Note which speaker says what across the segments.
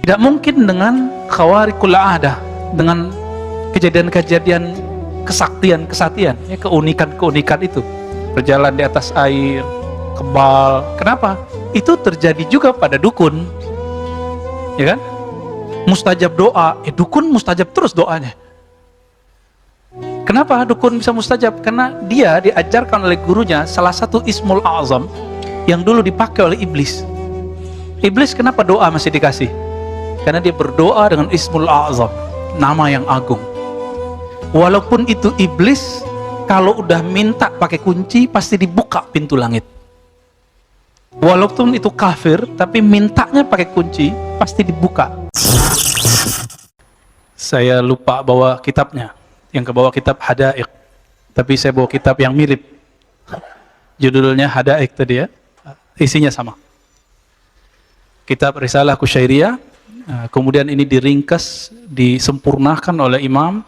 Speaker 1: Tidak mungkin dengan khawariqul adah, dengan kejadian-kejadian kesaktian, keunikan-keunikan itu. Berjalan di atas air, kebal. Kenapa? Itu terjadi juga pada dukun. Ya kan? Mustajab doa, dukun mustajab terus doanya. Kenapa dukun bisa mustajab? Karena dia diajarkan oleh gurunya salah satu ismul azam yang dulu dipakai oleh iblis. Iblis kenapa doa masih dikasih? Karena dia berdoa dengan ismul azam, nama yang agung. Walaupun itu iblis, kalau udah minta pakai kunci pasti dibuka pintu langit. Walaupun itu kafir, tapi mintanya pakai kunci pasti dibuka. Saya lupa bawa kitabnya. Yang kebawa kitab Hada'iq, tapi saya bawa kitab yang mirip. Judulnya Hada'iq tadi ya, isinya sama. Kitab Risalah Kusyairiyah. Kemudian ini diringkas, disempurnakan oleh Imam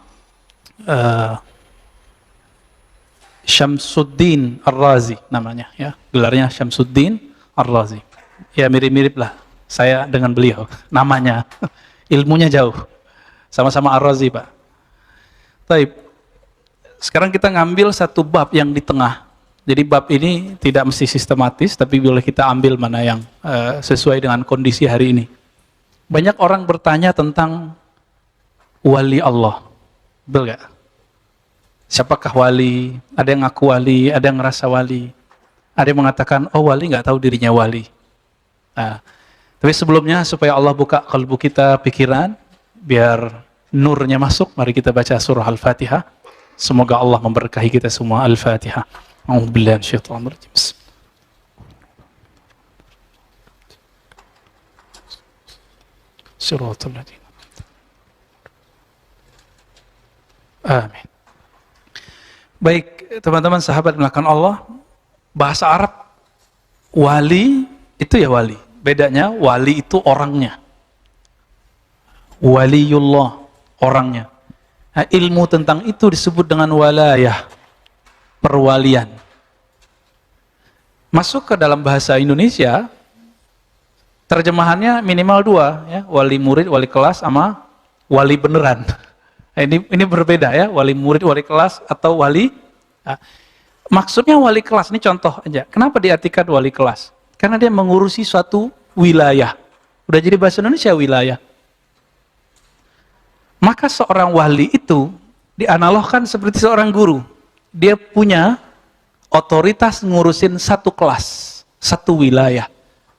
Speaker 1: Syamsuddin Ar-Razi namanya ya, gelarnya Syamsuddin Ar-Razi. Ya mirip-mirip lah saya dengan beliau, namanya, ilmunya jauh, sama-sama Ar-Razi Pak. Baik, sekarang kita ngambil satu bab yang di tengah. Jadi bab ini tidak mesti sistematis, tapi boleh kita ambil mana yang sesuai dengan kondisi hari ini. Banyak orang bertanya tentang wali Allah, betul gak? Siapakah wali? Ada yang ngaku wali, ada yang ngerasa wali. Ada yang mengatakan, oh wali nggak tahu dirinya wali. Nah, tapi sebelumnya supaya Allah buka kalbu kita, pikiran, biar nurnya masuk, mari kita baca surah Al-Fatihah. Semoga Allah memberkahi kita semua. Al-Fatihah. A'udzubillahi minasyaitonir rajim. Siratal ladzina. Amin. Baik, teman-teman sahabat melakukan Allah, bahasa Arab wali itu ya wali. Bedanya wali itu orangnya. Waliullah orangnya. Nah, ilmu tentang itu disebut dengan walayah, perwalian. Masuk ke dalam bahasa Indonesia, terjemahannya minimal dua, ya, wali murid, wali kelas, sama wali beneran. Nah, ini berbeda ya, wali murid, wali kelas, atau wali. Nah, maksudnya wali kelas, ini contoh aja. Kenapa diartikan wali kelas? Karena dia mengurusi suatu wilayah. Udah jadi bahasa Indonesia wilayah. Maka seorang wali itu dianalogkan seperti seorang guru. Dia punya otoritas ngurusin satu kelas, satu wilayah.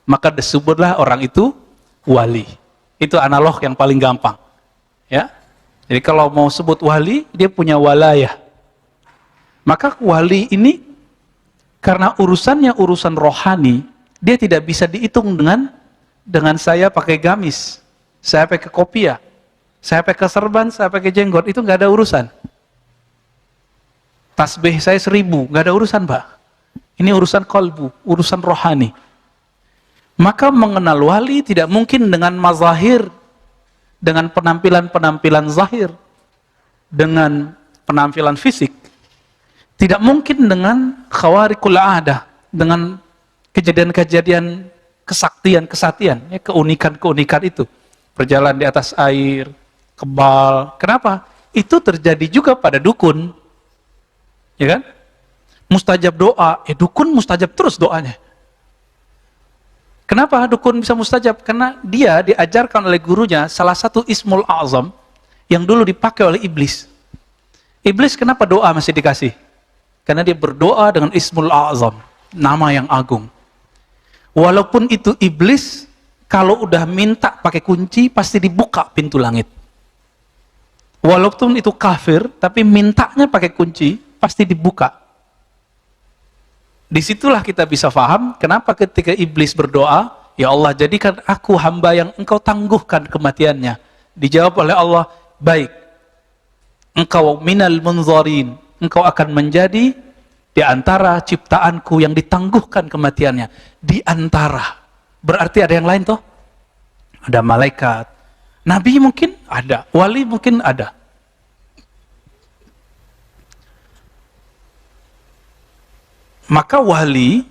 Speaker 1: Maka disebutlah orang itu wali. Itu analog yang paling gampang. Ya. Jadi kalau mau sebut wali, dia punya walayah. Maka wali ini karena urusannya urusan rohani, dia tidak bisa dihitung dengan saya pakai gamis, saya pakai kopiah, saya pakai serban, saya pakai jenggot, itu nggak ada urusan. Tasbih saya 1000, nggak ada urusan Pak. Ini urusan kolbu, urusan rohani. Maka mengenal wali tidak mungkin dengan mazahir, dengan penampilan-penampilan zahir, dengan penampilan fisik. Tidak mungkin dengan khawariqul adah, dengan kejadian-kejadian kesaktian, keunikan-keunikan itu. Berjalan di atas air, kebal. Kenapa? Itu terjadi juga pada dukun. Ya kan? Mustajab doa, dukun mustajab terus doanya. Kenapa dukun bisa mustajab? Karena dia diajarkan oleh gurunya salah satu ismul azam yang dulu dipakai oleh iblis. Iblis kenapa doa masih dikasih? Karena dia berdoa dengan ismul azam, nama yang agung. Walaupun itu iblis, kalau udah minta pakai kunci pasti dibuka pintu langit. Walaupun itu kafir, tapi mintanya pakai kunci pasti dibuka. Disitulah kita bisa paham kenapa ketika iblis berdoa, ya Allah jadikan aku hamba yang engkau tangguhkan kematiannya. Dijawab oleh Allah, baik, engkau minal munzarin, engkau akan menjadi di antara ciptaanku yang ditangguhkan kematiannya. Di antara, berarti ada yang lain toh? Ada malaikat, nabi mungkin ada, wali mungkin ada. Maka wali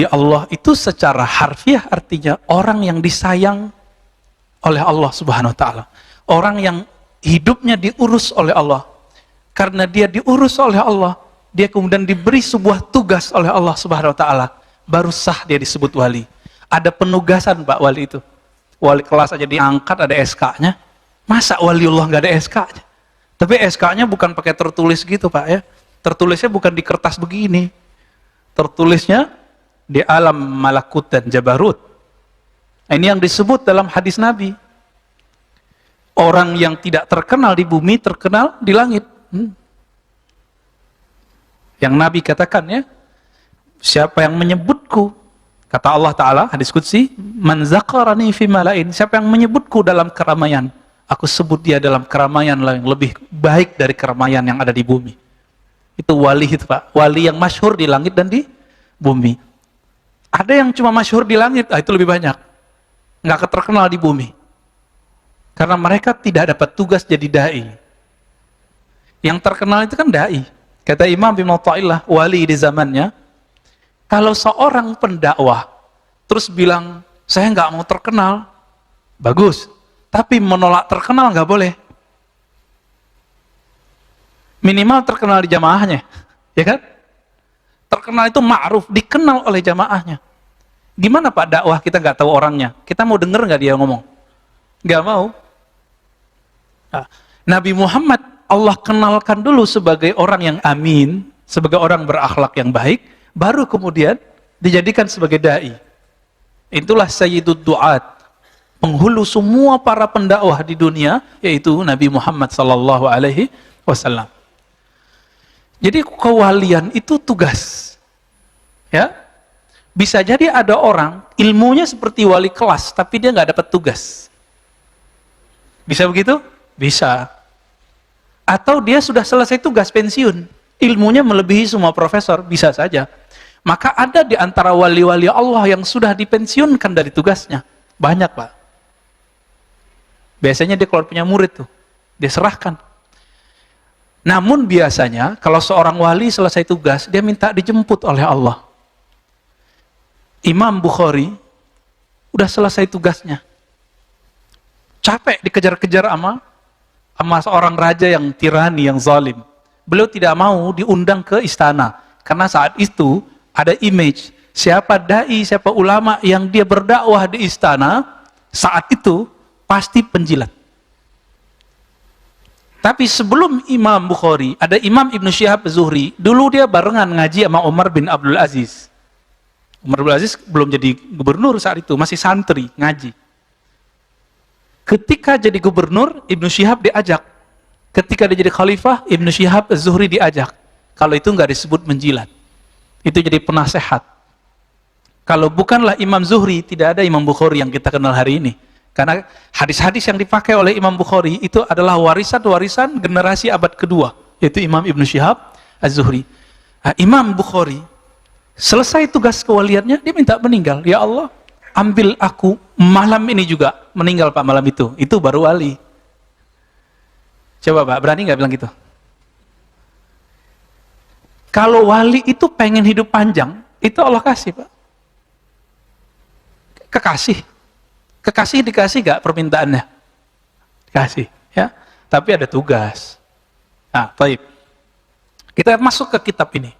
Speaker 1: Allah itu secara harfiah artinya orang yang disayang oleh Allah Subhanahu wa taala. Orang yang hidupnya diurus oleh Allah. Karena dia diurus oleh Allah, dia kemudian diberi sebuah tugas oleh Allah Subhanahu wa taala, baru sah dia disebut wali. Ada penugasan Pak wali itu. Wali kelas aja diangkat ada SK-nya. Masa waliullah nggak ada SK-nya? Tapi SK-nya bukan pakai tertulis gitu Pak ya. Tertulisnya bukan di kertas begini. Tertulisnya di alam malakut dan jabarut. Ini yang disebut dalam hadis Nabi. Orang yang tidak terkenal di bumi, terkenal di langit. Yang Nabi katakan ya, siapa yang menyebutku, kata Allah Ta'ala, hadis Qudsi, man zakarani fi malain, siapa yang menyebutku dalam keramaian, aku sebut dia dalam keramaian yang lebih baik dari keramaian yang ada di bumi. Itu wali itu Pak, wali yang masyhur di langit dan di bumi. Ada yang cuma masyhur di langit, itu lebih banyak. Nggak terkenal di bumi. Karena mereka tidak dapat tugas jadi da'i. Yang terkenal itu kan da'i. Kata Imam Ibn Athaillah, wali di zamannya, kalau seorang pendakwah terus bilang, saya nggak mau terkenal, bagus. Tapi menolak terkenal nggak boleh. Minimal terkenal di jamaahnya, ya kan? Terkenal itu ma'ruf, dikenal oleh jamaahnya. Gimana Pak dakwah kita nggak tahu orangnya? Kita mau denger nggak dia ngomong? Nggak mau. Nah, Nabi Muhammad Allah kenalkan dulu sebagai orang yang amin, sebagai orang berakhlak yang baik, baru kemudian dijadikan sebagai da'i. Itulah Sayyidud Du'at, penghulu semua para pendakwah di dunia, yaitu Nabi Muhammad sallallahu alaihi wasallam. Jadi kewalian itu tugas. Ya. Bisa jadi ada orang ilmunya seperti wali kelas, tapi dia nggak dapat tugas. Bisa begitu? Bisa. Atau dia sudah selesai tugas pensiun, ilmunya melebihi semua profesor, bisa saja. Maka ada di antara wali-wali Allah yang sudah dipensiunkan dari tugasnya. Banyak Pak. Biasanya dia keluar punya murid tuh, dia serahkan. Namun biasanya kalau seorang wali selesai tugas, dia minta dijemput oleh Allah. Imam Bukhari udah selesai tugasnya. Capek dikejar-kejar sama seorang raja yang tirani, yang zalim. Beliau tidak mau diundang ke istana. Karena saat itu ada image, siapa da'i, siapa ulama yang dia berdakwah di istana, saat itu pasti penjilat. Tapi sebelum Imam Bukhari, ada Imam Ibn Syihab Zuhri, dulu dia barengan ngaji sama Umar bin Abdul Aziz. Umar bin Abdul Aziz belum jadi gubernur saat itu, masih santri, ngaji. Ketika jadi gubernur, Ibnu Syihab diajak. Ketika dia jadi khalifah, Ibnu Syihab Az-Zuhri diajak. Kalau itu nggak disebut menjilat. Itu jadi penasehat. Kalau bukanlah Imam Zuhri, tidak ada Imam Bukhari yang kita kenal hari ini. Karena hadis-hadis yang dipakai oleh Imam Bukhari itu adalah warisan-warisan generasi abad kedua, yaitu Imam Ibnu Syihab Az-Zuhri. Nah, Imam Bukhari selesai tugas kewaliannya, dia minta meninggal. Ya Allah, ambil aku malam ini juga. Meninggal Pak malam itu. Itu baru wali. Coba Pak, berani nggak bilang gitu? Kalau wali itu pengen hidup panjang, itu Allah kasih Pak. Kekasih. Kekasih dikasih nggak permintaannya? Dikasih. Ya. Tapi ada tugas. Nah, baik. Kita masuk ke kitab ini.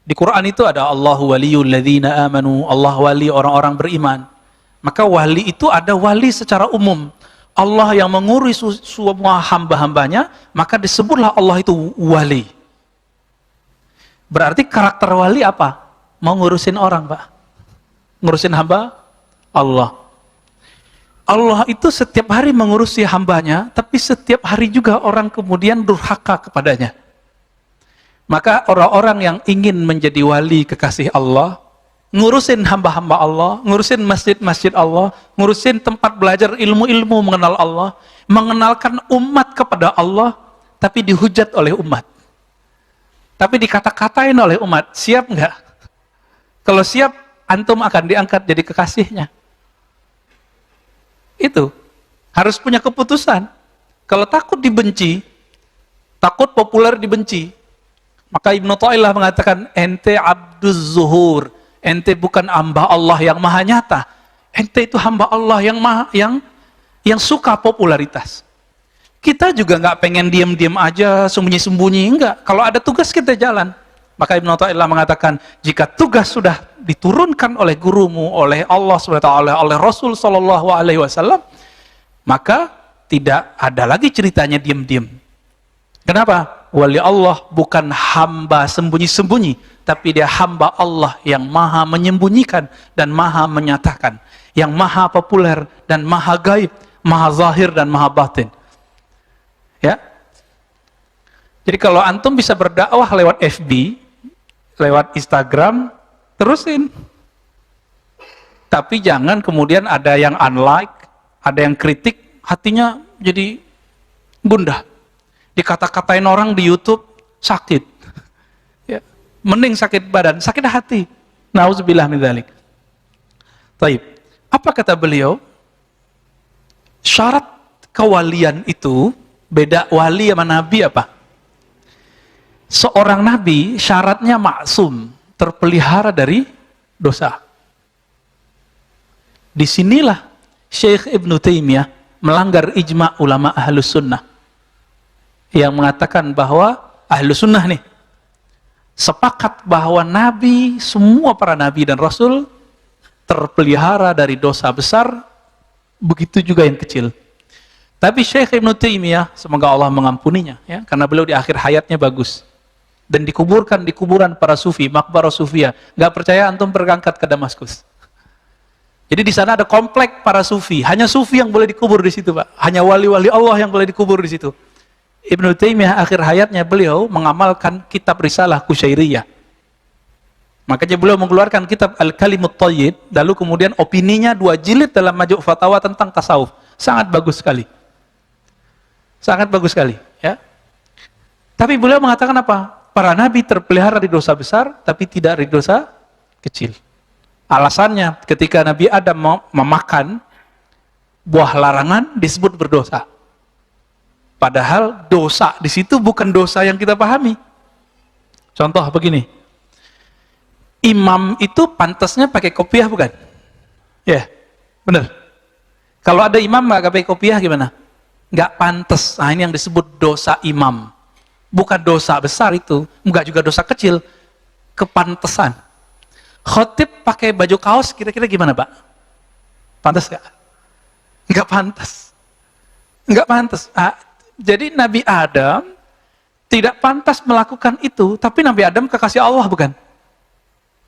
Speaker 1: Di Quran itu ada Allahu waliyul ladzina amanu, Allah wali orang-orang beriman. Maka wali itu ada wali secara umum. Allah yang mengurus semua hamba-hambanya, maka disebutlah Allah itu wali. Berarti karakter wali apa? Mau ngurusin orang, Pak. Ngurusin hamba Allah. Allah itu setiap hari mengurusi hambanya, tapi setiap hari juga orang kemudian durhaka kepadanya. Maka orang-orang yang ingin menjadi wali kekasih Allah, ngurusin hamba-hamba Allah, ngurusin masjid-masjid Allah, ngurusin tempat belajar ilmu-ilmu mengenal Allah, mengenalkan umat kepada Allah, tapi dihujat oleh umat. Tapi dikata-katain oleh umat, siap nggak? Kalau siap, antum akan diangkat jadi kekasihnya. Itu, harus punya keputusan. Kalau takut dibenci, takut populer dibenci, maka Ibnu Athaillah mengatakan, ente abduz zuhur, ente bukan hamba Allah yang maha nyata, ente itu hamba Allah yang yang suka popularitas. Kita juga nggak pengen diam-diam aja, sembunyi-sembunyi, enggak. Kalau ada tugas kita jalan. Maka Ibnu Athaillah mengatakan, jika tugas sudah diturunkan oleh gurumu, oleh Allah SWT, oleh Rasul SAW, maka tidak ada lagi ceritanya diam-diam. Kenapa? Wali Allah bukan hamba sembunyi-sembunyi, tapi dia hamba Allah yang maha menyembunyikan dan maha menyatakan, yang maha populer dan maha gaib, maha zahir dan maha batin. Ya. Jadi kalau antum bisa berdakwah lewat FB, lewat Instagram, terusin. Tapi jangan kemudian ada yang unlike, ada yang kritik, hatinya jadi gundah. Dikata-katain orang di YouTube, sakit. Ya. Mending sakit badan, sakit hati. Nauzubillah min dzalik. Taib. Apa kata beliau? Syarat kewalian itu, beda wali sama nabi apa? Seorang nabi syaratnya maksum, terpelihara dari dosa. Disinilah Syekh Ibnu Taimiyah melanggar ijma' ulama ahlus sunnah yang mengatakan bahwa ahlus sunnah nih sepakat bahwa nabi, semua para nabi dan rasul terpelihara dari dosa besar, begitu juga yang kecil. Tapi Syekh Ibnu Taimiyah, semoga Allah mengampuninya, ya, karena beliau di akhir hayatnya bagus dan dikuburkan di kuburan para sufi, makbarah sufia. Gak percaya antum berangkat ke Damaskus. Jadi di sana ada komplek para sufi, hanya sufi yang boleh dikubur di situ, Pak. Hanya wali-wali Allah yang boleh dikubur di situ. Ibnu Taimiyah akhir hayatnya beliau mengamalkan kitab Risalah Qusyairiyah. Makanya beliau mengeluarkan kitab Al-Kalimut Thayyib, lalu kemudian opininya 2 jilid dalam Majmu' Fatawa tentang tasawuf. Sangat bagus sekali. Sangat bagus sekali, ya. Tapi beliau mengatakan apa? Para nabi terpelihara di dosa besar, tapi tidak di dosa kecil. Alasannya, ketika Nabi Adam mau memakan buah larangan disebut berdosa. Padahal dosa di situ bukan dosa yang kita pahami. Contoh begini, imam itu pantasnya pakai kopiah bukan? Ya, benar. Kalau ada imam nggak pakai kopiah gimana? Nggak pantas. Nah, ini yang disebut dosa imam. Bukan dosa besar itu, nggak juga dosa kecil, kepantesan. Khotib pakai baju kaos kira-kira gimana, Pak? Pantas nggak? Nggak pantas. Nggak pantas. Jadi Nabi Adam tidak pantas melakukan itu, tapi Nabi Adam kekasih Allah bukan?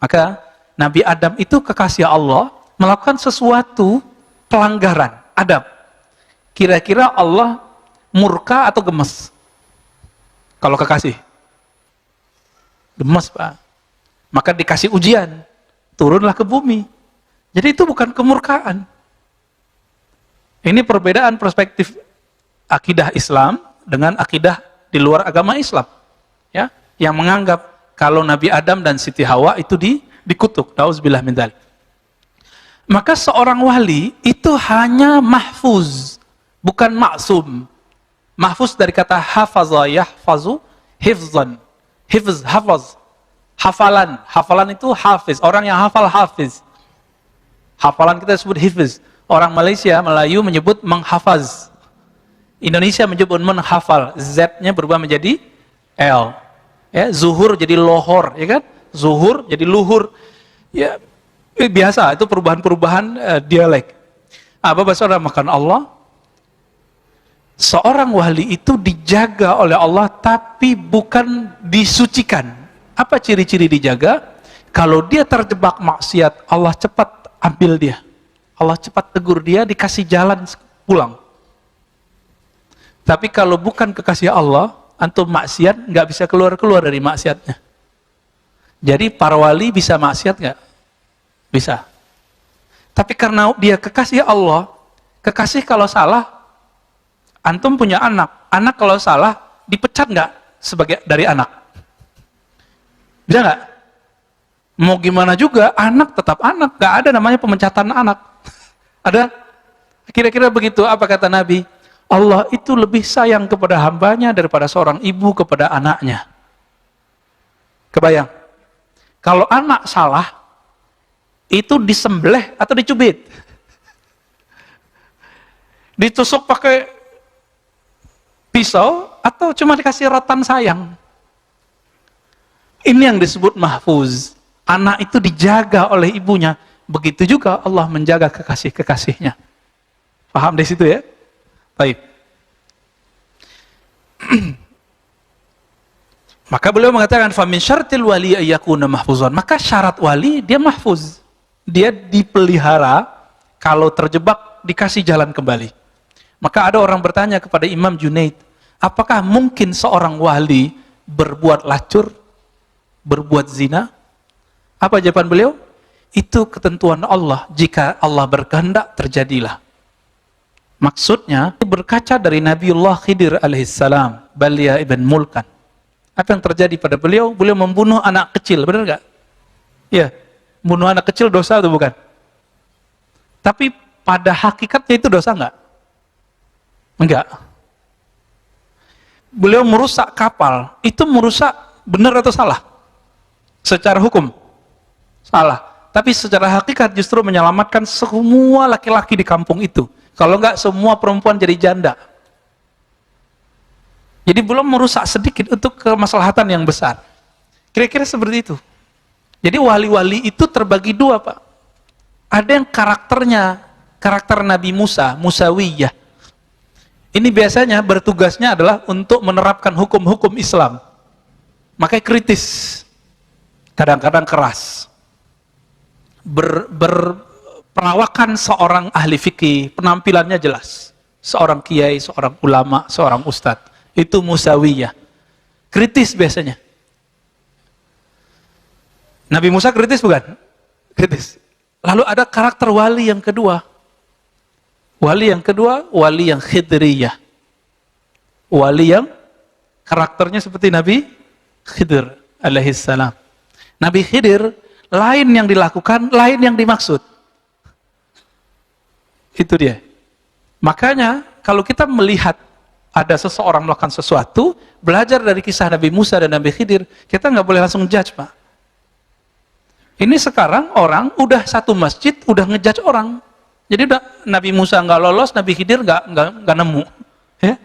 Speaker 1: Maka Nabi Adam itu kekasih Allah melakukan sesuatu pelanggaran adab. Kira-kira Allah murka atau gemes? Kalau kekasih? Gemes, Pak. Maka dikasih ujian, turunlah ke bumi. Jadi itu bukan kemurkaan. Ini perbedaan perspektif akidah Islam dengan akidah di luar agama Islam, ya, yang menganggap kalau Nabi Adam dan Siti Hawa itu dikutuk. Nauzubillah min dzalik. Maka seorang wali itu hanya mahfuz, bukan maksum. Mahfuz dari kata hafaza yahfazu hifzan. Hifz, hafaz. Hafalan. Hafalan itu hafiz. Orang yang hafal hafiz. Hafalan kita disebut hifz. Orang Malaysia, Melayu menyebut menghafaz. Indonesia menyebut menghafal. Z-nya berubah menjadi L. Ya, zuhur jadi lohor, ya kan? Zuhur jadi luhur. Ya, biasa, itu perubahan-perubahan dialek. Bapak saudara makan Allah, seorang wali itu dijaga oleh Allah tapi bukan disucikan. Apa ciri-ciri dijaga? Kalau dia terjebak maksiat, Allah cepat ambil dia. Allah cepat tegur dia, dikasih jalan pulang. Tapi kalau bukan kekasih Allah, antum maksiat, nggak bisa keluar-keluar dari maksiatnya. Jadi para wali bisa maksiat nggak? Bisa. Tapi karena dia kekasih Allah, kekasih kalau salah, antum punya anak kalau salah, dipecat nggak sebagai dari anak? Bisa nggak? Mau gimana juga, anak tetap anak, nggak ada namanya pemecatan anak. Ada? Kira-kira begitu, apa kata Nabi? Allah itu lebih sayang kepada hambanya daripada seorang ibu kepada anaknya. Kebayang? Kalau anak salah, itu disembelih atau dicubit? Ditusuk pakai pisau atau cuma dikasih rotan sayang? Ini yang disebut mahfuz. Anak itu dijaga oleh ibunya. Begitu juga Allah menjaga kekasih-kekasihnya. Paham di situ ya? Baik. Maka beliau mengatakan famin syartil wali ayyakuna mahfuzan. Maka syarat wali dia mahfuz. Dia dipelihara, kalau terjebak dikasih jalan kembali. Maka ada orang bertanya kepada Imam Junaid, apakah mungkin seorang wali berbuat lacur, berbuat zina? Apa jawaban beliau? Itu ketentuan Allah, jika Allah berkehendak terjadilah. Maksudnya berkaca dari Nabiullah Khidir alaihissalam, Balia ibn Mulkan. Apa yang terjadi pada beliau? Beliau membunuh anak kecil, benar nggak? Ya, bunuh anak kecil dosa atau bukan? Tapi pada hakikatnya itu dosa nggak? Enggak. Beliau merusak kapal, itu merusak benar atau salah? Secara hukum salah, tapi secara hakikat justru menyelamatkan semua laki-laki di kampung itu. Kalau enggak, semua perempuan jadi janda. Jadi belum merusak sedikit untuk kemaslahatan yang besar. Kira-kira seperti itu. Jadi wali-wali itu terbagi dua, Pak. Ada yang karakternya karakter Nabi Musa, Musawiyah. Ini biasanya bertugasnya adalah untuk menerapkan hukum-hukum Islam. Makanya kritis, kadang-kadang keras. Perawakan seorang ahli fikih, penampilannya jelas. Seorang kiai, seorang ulama, seorang ustadz. Itu Musawiyah. Kritis biasanya. Nabi Musa kritis bukan? Kritis. Lalu ada karakter wali yang kedua. Wali yang kedua, wali yang khidriyah. Wali yang karakternya seperti Nabi Khidir alaihissalam. Nabi Khidir, lain yang dilakukan, lain yang dimaksud. Itu dia. Makanya, kalau kita melihat ada seseorang melakukan sesuatu, belajar dari kisah Nabi Musa dan Nabi Khidir, kita nggak boleh langsung judge, Pak. Ini sekarang orang udah satu masjid, udah ngejudge orang. Jadi udah Nabi Musa nggak lolos, Nabi Khidir nggak nemu. Ya?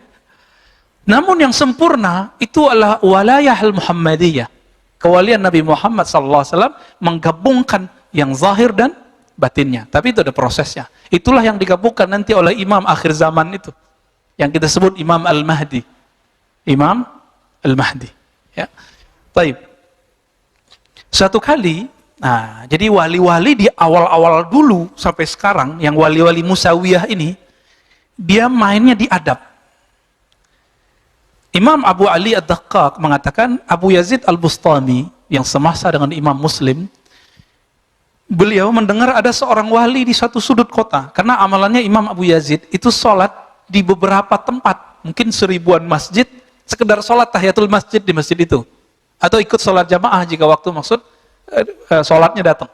Speaker 1: Namun yang sempurna itu adalah walayah al-Muhammadiyah. Kewalian Nabi Muhammad SAW menggabungkan yang zahir dan batinnya. Tapi itu ada prosesnya. Itulah yang digabungkan nanti oleh imam akhir zaman itu. Yang kita sebut Imam Al-Mahdi. Imam Al-Mahdi. Ya. Baik. Suatu kali, nah, jadi wali-wali di awal-awal dulu sampai sekarang, yang wali-wali Musawiyah ini, dia mainnya di adab. Imam Abu Ali Ad-Daqqaq mengatakan, Abu Yazid Al-Bustami, yang semasa dengan Imam Muslim, beliau mendengar ada seorang wali di suatu sudut kota, karena amalannya Imam Abu Yazid itu sholat di beberapa tempat, mungkin 1000-an masjid, sekedar sholat tahiyatul masjid di masjid itu, atau ikut sholat jamaah jika waktu maksud sholatnya datang.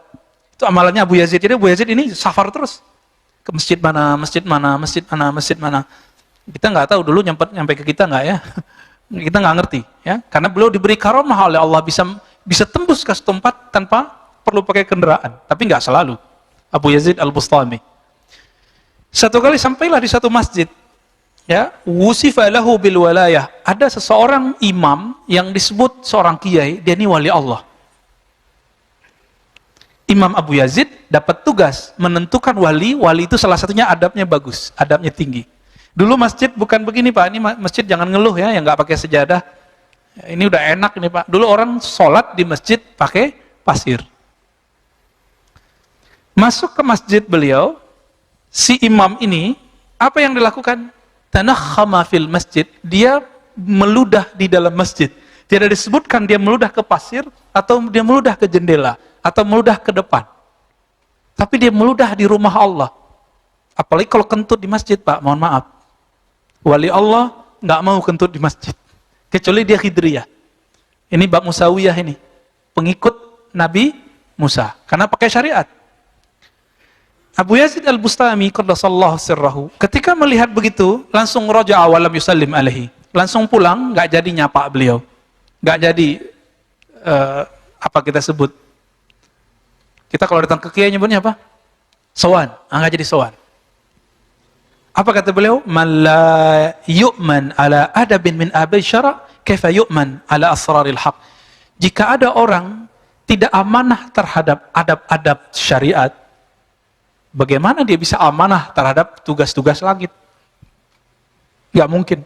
Speaker 1: Itu amalannya Abu Yazid. Jadi Abu Yazid ini safar terus ke masjid mana, masjid mana, masjid mana, masjid mana. Kita nggak tahu dulu nyampe ke kita nggak ya? Kita nggak ngerti ya, karena beliau diberi karomah oleh Allah bisa tembus ke tempat tanpa perlu pakai kendaraan. Tapi nggak selalu. Abu Yazid Al-Bustami. Satu kali sampailah di satu masjid. Ya, wusifa lahu bil walayah. Ada seseorang imam yang disebut seorang kiai, dia ini wali Allah. Imam Abu Yazid dapat tugas menentukan wali itu salah satunya adabnya bagus, adabnya tinggi. Dulu masjid bukan begini, Pak, ini masjid jangan ngeluh ya, yang nggak pakai sejadah. Ini udah enak ini, Pak. Dulu orang sholat di masjid pakai pasir. Masuk ke masjid beliau, si imam ini, apa yang dilakukan? Tanakhama fil masjid, dia meludah di dalam masjid. Tidak disebutkan dia meludah ke pasir, atau dia meludah ke jendela, atau meludah ke depan. Tapi dia meludah di rumah Allah. Apalagi kalau kentut di masjid, Pak, mohon maaf. Wali Allah nggak mau kentut di masjid. Kecuali dia khidriyah. Ini bab Musawiyah ini. Pengikut Nabi Musa. Karena pakai syariat. Abu Yazid Al-Bustami qaddasallahu sirrahu, ketika melihat begitu, langsung raja'a wa lam yusallim alaihi. Langsung pulang, nggak jadi nyapa beliau. Nggak jadi apa kita sebut. Kita kalau datang ke kiai nyebutnya apa? Sowan. Nggak jadi sowan. Apa kata beliau? Man la yu'man ala adabin min abai syara' kaifa yu'man ala asraril haq. Jika ada orang tidak amanah terhadap adab-adab syariat, bagaimana dia bisa amanah terhadap tugas-tugas langit? Nggak mungkin.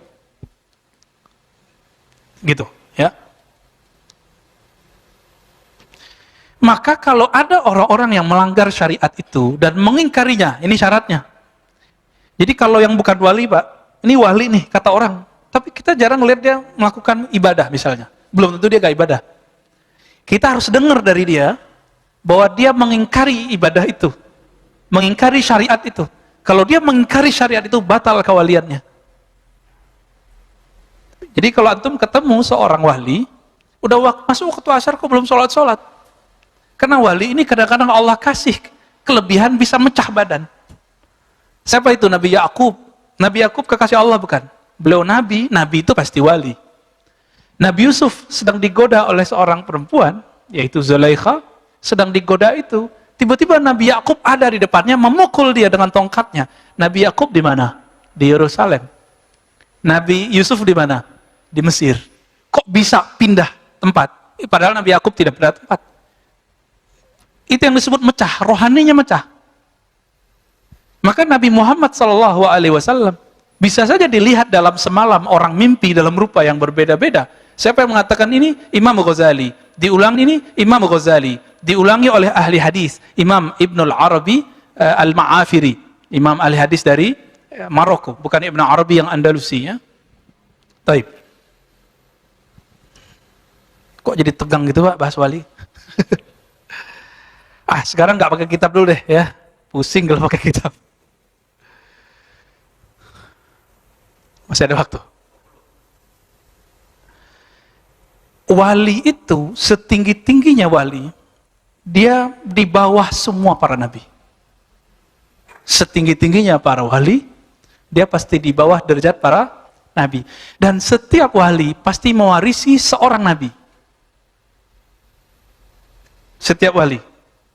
Speaker 1: Gitu, ya. Maka kalau ada orang-orang yang melanggar syariat itu dan mengingkarinya, ini syaratnya. Jadi kalau yang bukan wali, Pak, ini wali nih, kata orang. Tapi kita jarang lihat dia melakukan ibadah misalnya. Belum tentu dia gak ibadah. Kita harus dengar dari dia bahwa dia mengingkari ibadah itu. Mengingkari syariat itu. Kalau dia mengingkari syariat itu, batal kewaliannya. Jadi kalau antum ketemu seorang wali, udah masuk waktu asar kok belum sholat-sholat. Karena wali ini kadang-kadang Allah kasih kelebihan bisa mecah badan. Siapa itu? Nabi Yakub. Nabi Yakub kekasih Allah bukan? Beliau nabi itu pasti wali. Nabi Yusuf sedang digoda oleh seorang perempuan, yaitu Zulaikha, sedang digoda itu. Tiba-tiba Nabi Yakub ada di depannya, memukul dia dengan tongkatnya. Nabi Yakub di mana? Di Yerusalem. Nabi Yusuf di mana? Di Mesir. Kok bisa pindah tempat? Padahal Nabi Yakub tidak pindah tempat. Itu yang disebut mecah, rohaninya mecah. Maka Nabi Muhammad SAW bisa saja dilihat dalam semalam orang mimpi dalam rupa yang berbeda-beda. Siapa yang mengatakan ini? Imam Ghazali. Diulang ini Imam Ghazali. Diulangi oleh ahli hadis, Imam Ibnul Arabi Al-Ma'afiri. Imam ahli hadis dari Maroko, bukan Ibn Arabi yang Andalusi, ya. Taib. Kok jadi tegang gitu, Pak, bahas wali? Sekarang nggak pakai kitab dulu deh, ya. Pusing kalau pakai kitab. Masih ada waktu. Wali itu setinggi-tingginya wali, dia di bawah semua para nabi. Setinggi-tingginya para wali, dia pasti di bawah derajat para nabi. Dan setiap wali pasti mewarisi seorang nabi. Setiap wali.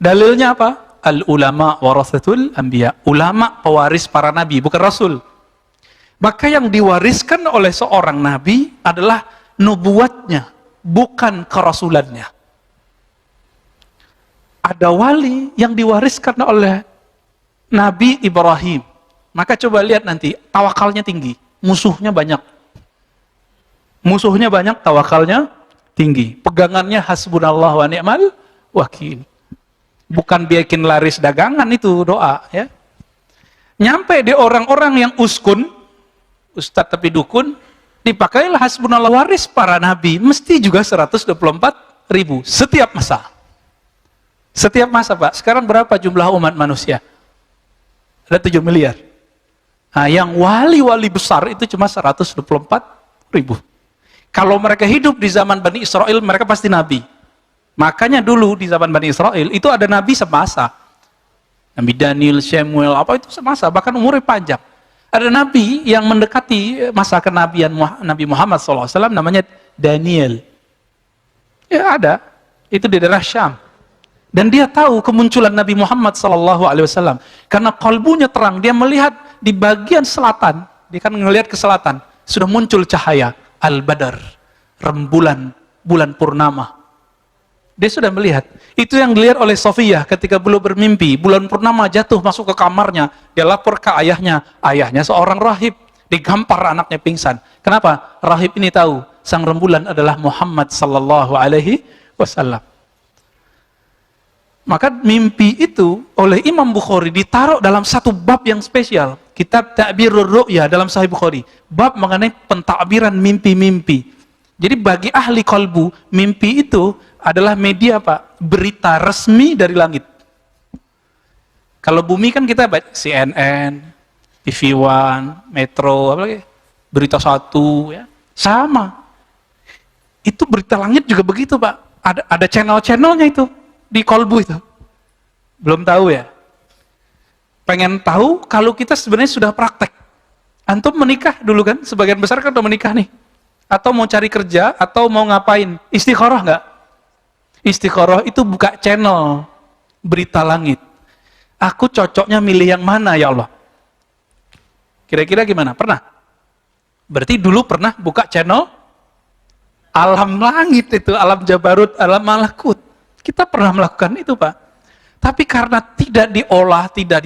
Speaker 1: Dalilnya apa? Al-ulama warathatul anbiya. Ulama pewaris para nabi, bukan rasul. Maka yang diwariskan oleh seorang nabi adalah nubuatnya, bukan kerasulannya. Ada wali yang diwariskan oleh Nabi Ibrahim. Maka coba lihat nanti, tawakalnya tinggi, musuhnya banyak. Musuhnya banyak, tawakalnya tinggi. Pegangannya hasbunallah wa ni'mal wakil. Bukan bikin laris dagangan itu doa, ya. Nyampe di orang-orang yang uskun, ustadz tapi dukun, dipakailah hasbunallah, waris para nabi, mesti juga 124.000 setiap masa. Setiap masa, Pak. Sekarang berapa jumlah umat manusia? Ada 7 miliar. Nah, yang wali-wali besar itu cuma 124.000. Kalau mereka hidup di zaman Bani Israel, mereka pasti nabi. Makanya dulu di zaman Bani Israel itu ada nabi semasa. Nabi Daniel, Samuel, apa itu semasa, bahkan umurnya panjang. Ada nabi yang mendekati masa kenabian Nabi Muhammad SAW, namanya Daniel. Ya ada, itu di daerah Syam. Dan dia tahu kemunculan Nabi Muhammad SAW. Karena kalbunya terang, dia melihat di bagian selatan, dia kan melihat ke selatan, sudah muncul cahaya, Al-Badar, rembulan, bulan purnama. Dia sudah melihat. Itu yang dilihat oleh Sofiyah ketika beliau bermimpi. Bulan purnama jatuh masuk ke kamarnya. Dia lapor ke ayahnya. Ayahnya seorang rahib. Digampar anaknya pingsan. Kenapa? Rahib ini tahu sang rembulan adalah Muhammad sallallahu alaihi wasallam. Maka mimpi itu oleh Imam Bukhari ditaruh dalam satu bab yang spesial. Kitab Ta'birur Ru'ya dalam Sahih Bukhari. Bab mengenai pentakbiran mimpi-mimpi. Jadi bagi ahli kalbu, mimpi itu adalah media, Pak, berita resmi dari langit. Kalau bumi kan kita baca CNN, TV One, Metro, apa lagi? Berita Satu, ya. Sama. Itu berita langit juga begitu, Pak. Ada channel-channelnya itu di kalbu itu. Belum tahu ya? Pengen tahu kalau kita sebenarnya sudah praktek. Antum menikah dulu kan? Sebagian besar kan udah menikah nih. Atau mau cari kerja, atau mau ngapain? Istikharah nggak? Istikharah itu buka channel berita langit. Aku cocoknya milih yang mana ya Allah? Kira-kira gimana? Pernah? Berarti dulu pernah buka channel alam langit itu, alam Jabarut, alam Malakut. Kita pernah melakukan itu, Pak. Tapi karena tidak diolah, tidak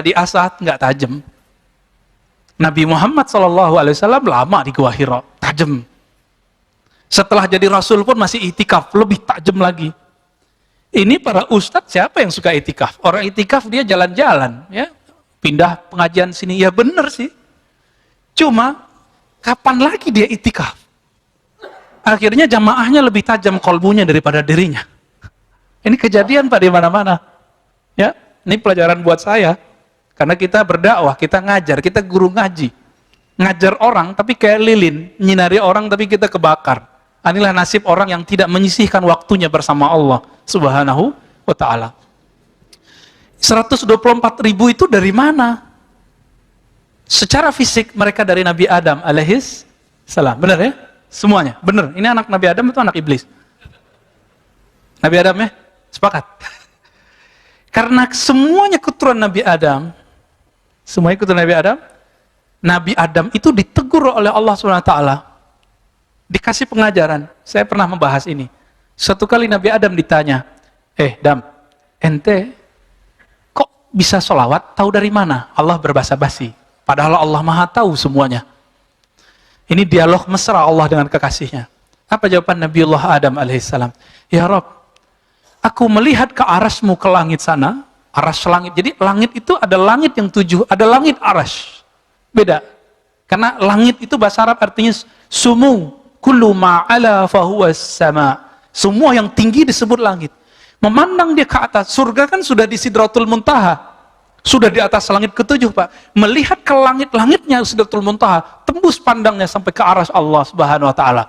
Speaker 1: diasah, nggak tajam. Nabi Muhammad SAW lama di Gua Hira, tajam. Setelah jadi Rasul pun masih itikaf, lebih tajam lagi. Ini para ustadz siapa yang suka itikaf? Orang itikaf dia jalan-jalan, ya, pindah pengajian sini, ya benar sih. Cuma kapan lagi dia itikaf? Akhirnya jamaahnya lebih tajam kolbunya daripada dirinya. Ini kejadian Pak di mana-mana. Ya, ini pelajaran buat saya. Karena kita berdakwah, kita ngajar, kita guru ngaji. Ngajar orang tapi kayak lilin, nyinari orang tapi kita kebakar. Inilah nasib orang yang tidak menyisihkan waktunya bersama Allah Subhanahu wa taala. 124.000 itu dari mana? Secara fisik mereka dari Nabi Adam alaihis salam. Benar ya? Semuanya. Benar. Ini anak Nabi Adam itu anak iblis. Nabi Adam ya? Sepakat. Karena semuanya keturunan Nabi Adam, semuanya keturunan Nabi Adam itu ditegur oleh Allah SWT. Dikasih pengajaran. Saya pernah membahas ini. Suatu kali Nabi Adam ditanya, Dam, ente kok bisa sholawat? Tahu dari mana? Allah berbahasa basi. Padahal Allah Maha tahu semuanya. Ini dialog mesra Allah dengan kekasihnya. Apa jawaban Nabiullah Adam alaihissalam? Ya Rabb, aku melihat ke arasmu ke langit sana, aras langit. Jadi langit itu ada langit yang 7, ada langit aras. Beda. Karena langit itu bahasa Arab artinya sumu, kullu ma'ala fahuwas sama. Semua yang tinggi disebut langit. Memandang dia ke atas, surga kan sudah di Sidratul Muntaha. Sudah di atas langit ke-7, Pak. Melihat ke langit-langitnya Sidratul Muntaha, tembus pandangnya sampai ke aras Allah Subhanahu wa taala.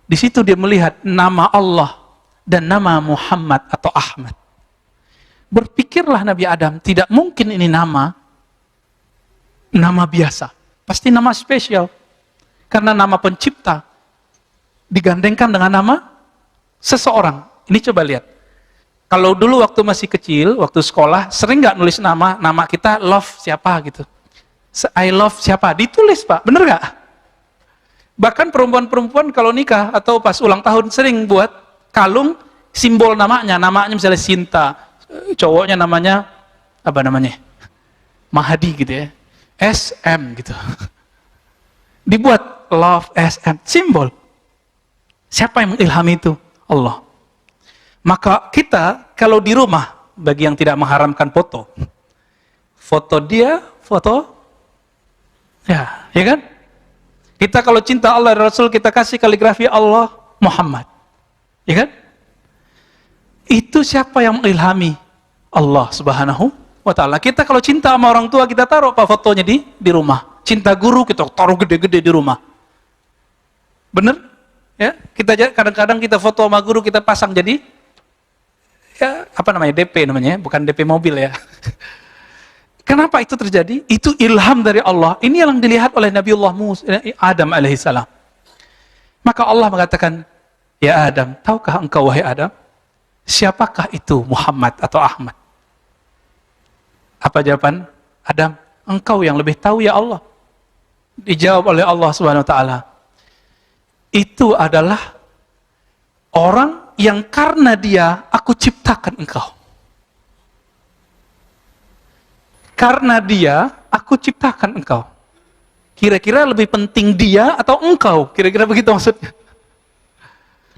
Speaker 1: Di situ dia melihat nama Allah dan nama Muhammad atau Ahmad. Berpikirlah Nabi Adam, tidak mungkin ini nama biasa. Pasti nama spesial. Karena nama pencipta digandengkan dengan nama seseorang. Ini coba lihat. Kalau dulu waktu masih kecil, waktu sekolah, sering nggak nulis nama kita love siapa gitu. I love siapa, ditulis Pak, bener nggak? Bahkan perempuan-perempuan kalau nikah atau pas ulang tahun sering buat kalung simbol namanya misalnya Sinta, cowoknya namanya apa namanya? Mahadi gitu ya, SM gitu. Dibuat love SM, simbol. Siapa yang mengilhami itu? Allah. Maka kita kalau di rumah, bagi yang tidak mengharamkan foto dia, ya kan? Kita kalau cinta Allah dan Rasul, kita kasih kaligrafi Allah Muhammad, ya kan? Itu siapa yang mengilhami? Allah Subhanahu wa taala. Kita kalau cinta sama orang tua, kita taruh apa fotonya di rumah. Cinta guru kita taruh gede-gede di rumah. Bener? Ya, kita kadang-kadang kita foto sama guru, kita pasang jadi ya, apa namanya, DP namanya, bukan DP mobil ya. Kenapa itu terjadi? Itu ilham dari Allah. Ini yang dilihat oleh Nabiullah Adam alaihissalam. Maka Allah mengatakan, ya Adam, tahukah engkau wahai Adam, siapakah itu Muhammad atau Ahmad? Apa jawaban Adam? Engkau yang lebih tahu ya Allah. Dijawab oleh Allah Subhanahu wa taala, itu adalah orang yang karena dia aku ciptakan engkau. Karena dia aku ciptakan engkau. Kira-kira lebih penting dia atau engkau? Kira-kira begitu maksudnya.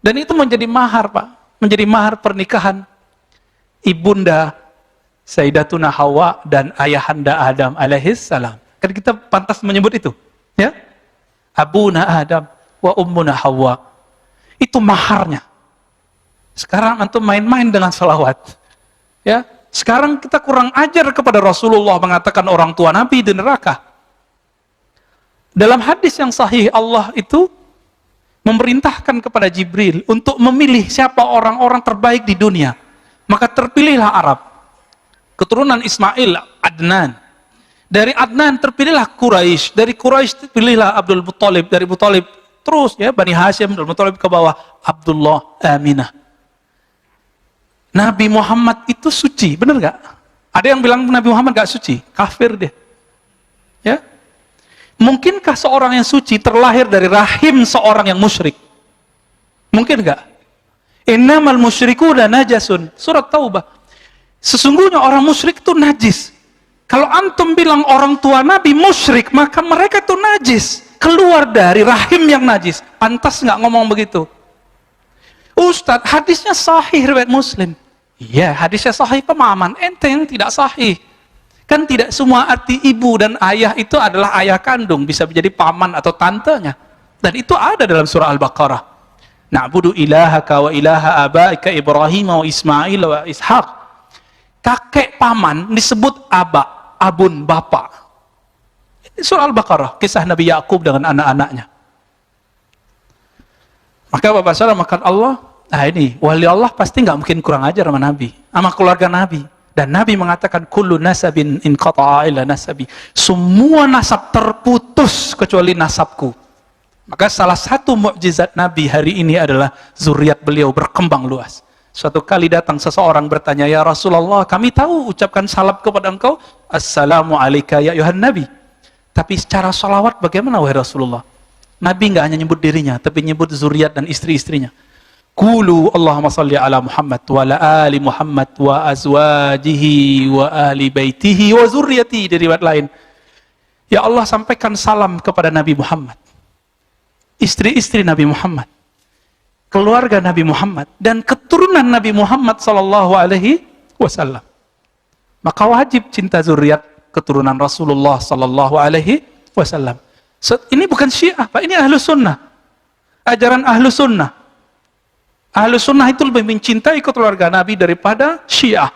Speaker 1: Dan itu menjadi mahar, Pak. Menjadi mahar pernikahan ibunda Sayyidatuna Hawa dan ayahanda Adam alaihissalam. Kan kita pantas menyebut itu, ya? Abuna Adam wa ummuna Hawa. Itu maharnya. Sekarang antum main-main dengan salawat. Ya, sekarang kita kurang ajar kepada Rasulullah mengatakan orang tua Nabi di neraka. Dalam hadis yang sahih, Allah itu memerintahkan kepada Jibril untuk memilih siapa orang-orang terbaik di dunia. Maka terpilihlah Arab. Keturunan Ismail, Adnan. Dari Adnan terpilihlah Quraisy. Dari Quraisy terpilihlah Abdul Muttalib. Dari Muttalib terus ya Bani Hashim, Abdul Muttalib ke bawah Abdullah, Aminah. Nabi Muhammad itu suci, benar gak? Ada yang bilang Nabi Muhammad gak suci, kafir dia. Ya. Mungkinkah seorang yang suci terlahir dari rahim seorang yang musyrik? Mungkin enggak? Innamal musyrikuna najasun. Surat Taubah. Sesungguhnya orang musyrik itu najis. Kalau antum bilang orang tua Nabi musyrik, maka mereka itu najis. Keluar dari rahim yang najis. Pantas nggak ngomong begitu? Ustadz, hadisnya sahih riwayat Muslim. Iya, hadisnya sahih, pemahaman ente yang tidak sahih. Kan tidak semua arti ibu dan ayah itu adalah ayah kandung, bisa menjadi paman atau tantenya. Dan itu ada dalam surah Al-Baqarah. Na'budu ilahaka wa ilaha abaika Ibrahim wa Ismail wa Ishaq. Kakek paman disebut aba, abun, bapak. Ini surah Al-Baqarah, kisah Nabi Yakub dengan anak-anaknya. Maka Bapak Saudara, makan Allah, nah ini, wali Allah pasti nggak mungkin kurang ajar sama Nabi, sama keluarga Nabi. Dan Nabi mengatakan, kullu nasabin inqata'a illa nasabi. Semua nasab terputus kecuali nasabku. Maka salah satu mukjizat Nabi hari ini adalah zuriat beliau berkembang luas. Suatu kali datang seseorang bertanya, ya Rasulullah, kami tahu ucapkan salam kepada engkau, assalamu alayka ya ayuhan Nabi. Tapi secara salawat bagaimana wahai Rasulullah? Nabi nggak hanya nyebut dirinya, tapi nyebut zuriat dan istri-istrinya. Qulu Allahumma salli ala Muhammad wa ala ali Muhammad wa azwajihi wa ahli baitihi wa zurriyatihi. Di riwayat lain, ya Allah sampaikan salam kepada Nabi Muhammad, istri-istri Nabi Muhammad, keluarga Nabi Muhammad, dan keturunan Nabi Muhammad sallallahu alaihi wasallam. Maka wajib cinta zuriat keturunan Rasulullah sallallahu alaihi wasallam. Ini bukan Syiah, Pak. Ini Ahlus Sunnah. Ajaran Ahlus Sunnah. Ahlus Sunnah itu lebih mencintai keluarga Nabi daripada Syiah.